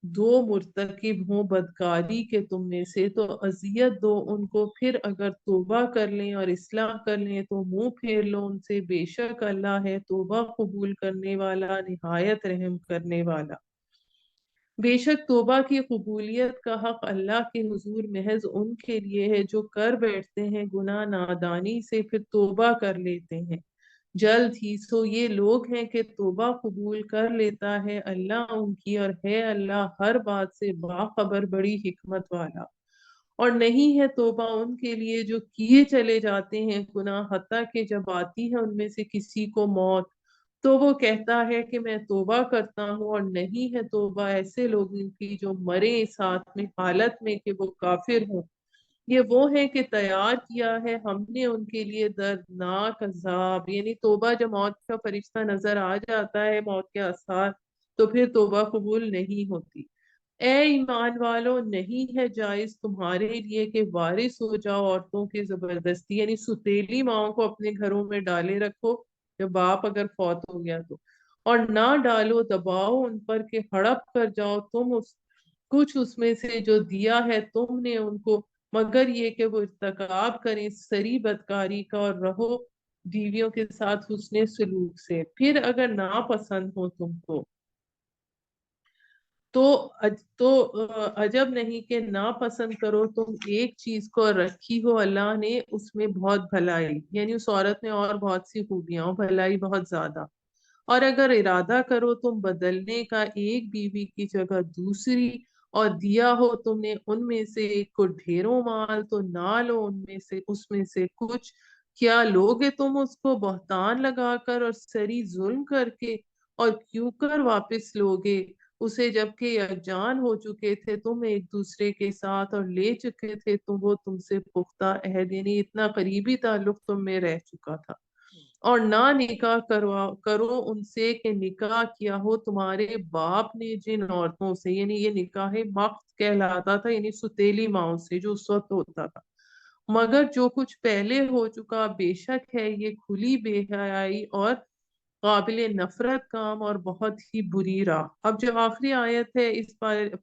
دو مرتکب ہوں بدکاری کے تم میں سے تو اذیت دو ان کو، پھر اگر توبہ کر لیں اور اصلاح کر لیں تو منہ پھیر لو ان سے، بے شک اللہ ہے توبہ قبول کرنے والا نہایت رحم کرنے والا۔ بے شک توبہ کی قبولیت کا حق اللہ کے حضور محض ان کے لیے ہے جو کر بیٹھتے ہیں گناہ نادانی سے پھر توبہ کر لیتے ہیں جلد ہی، سو یہ لوگ ہیں کہ توبہ قبول کر لیتا ہے اللہ ان کی، اور ہے اللہ ہر بات سے باخبر بڑی حکمت والا۔ اور نہیں ہے توبہ ان کے لیے جو کیے چلے جاتے ہیں گناہ، حتیٰ کہ جب آتی ہے ان میں سے کسی کو موت تو وہ کہتا ہے کہ میں توبہ کرتا ہوں، اور نہیں ہے توبہ ایسے لوگوں کی جو مرے ساتھ میں حالت میں کہ وہ کافر ہوں۔ یہ وہ ہے کہ تیار کیا ہے ہم نے ان کے لیے دردناک عذاب، یعنی توبہ جب موت کا فرشتہ نظر آ جاتا ہے موت کے آثار تو پھر توبہ قبول نہیں ہوتی۔ اے ایمان والو، نہیں ہے جائز تمہارے لیے کہ وارث ہو جاؤ عورتوں کے زبردستی، یعنی ستیلی ماؤں کو اپنے گھروں میں ڈالے رکھو جب باپ اگر فوت ہو گیا تو، اور نہ ڈالو دباؤ ان پر کہ ہڑپ کر جاؤ تم کچھ اس میں سے جو دیا ہے تم نے ان کو، مگر یہ کہ وہ ارتکاب کریں سری بدکاری کا، اور رہو بیویوں کے ساتھ حسن سلوک سے۔ پھر اگر ناپسند ہو تم کو تو عجب نہیں کہ ناپسند کرو تم ایک چیز کو، رکھی ہو اللہ نے اس میں بہت بھلائی، یعنی اس عورت میں اور بہت سی خوبیاں ہو، بھلائی بہت زیادہ۔ اور اگر ارادہ کرو تم بدلنے کا ایک بیوی کی جگہ دوسری، اور دیا ہو تم نے ان میں سے ایک کو ڈھیروں مال تو نہ لو ان میں سے اس میں سے کچھ، کیا لوگے تم اس کو بہتان لگا کر اور سری ظلم کر کے، اور کیوں کر واپس لوگے اسے جبکہ یکجان ہو چکے تھے تم ایک دوسرے کے ساتھ، اور لے چکے تھے وہ تم سے پختہ عہد، یعنی اتنا قریبی تعلق تم میں رہ چکا تھا۔ اور نہ نکاح کرو ان سے کہ نکاح کیا ہو تمہارے باپ نے جن عورتوں سے، یعنی یہ نکاح مقت کہلاتا تھا، یعنی ستیلی ماؤں سے جو اس وقت ہوتا تھا، مگر جو کچھ پہلے ہو چکا بے شک ہے یہ کھلی بے حیائی اور قابل نفرت کام اور بہت ہی بری راہ۔ اب جو آخری آیت ہے اس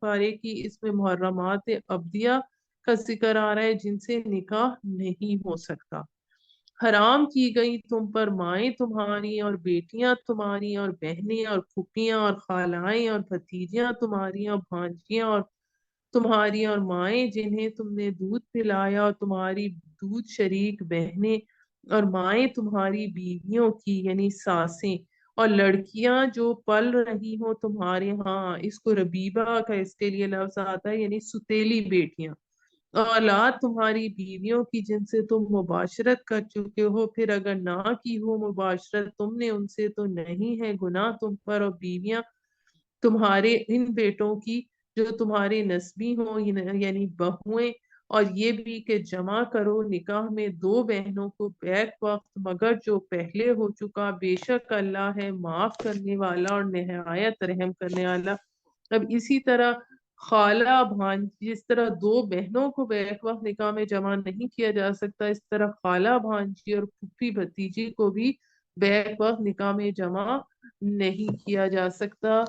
پارے کی، اس میں محرمات ابدیہ کا ذکر آ رہا ہے جن سے نکاح نہیں ہو سکتا۔ حرام کی گئی تم پر مائیں تمہاری اور بیٹیاں تمہاری اور بہنیں اور پھوپھیاں اور خالائیں اور بھتیجیاں تمہاری اور بھانجیاں اور تمہاری اور مائیں جنہیں تم نے دودھ پلایا، اور تمہاری دودھ شریک بہنیں، اور مائیں تمہاری بیویوں کی یعنی ساسیں، اور لڑکیاں جو پل رہی ہوں تمہارے ہاں، اس کو ربیبہ کا اس کے لیے لفظ آتا ہے، یعنی ستیلی بیٹیاں، اولاد تمہاری بیویوں کی جن سے تم مباشرت کر چکے ہو، پھر اگر نہ کی ہو مباشرت تم نے ان سے تو نہیں ہے گناہ تم پر، اور بیویاں تمہارے ان بیٹوں کی جو تمہارے نسبی ہوں یعنی بہویں، اور یہ بھی کہ جمع کرو نکاح میں دو بہنوں کو بیک وقت مگر جو پہلے ہو چکا، بے شک اللہ ہے معاف کرنے والا اور نہایت رحم کرنے والا۔ اب اسی طرح خالہ بھانجی، جس طرح دو بہنوں کو بیک وقت نکاح میں جمع نہیں کیا جا سکتا، اس طرح خالہ بھانجی اور پھوپھی بھتیجی کو بھی بیک وقت نکاح میں جمع نہیں کیا جا سکتا۔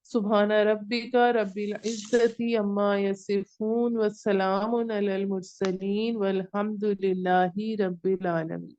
سبحان ربک رب العزت عما یصفون والسلام علی المرسلین والحمد للہ رب العالمین۔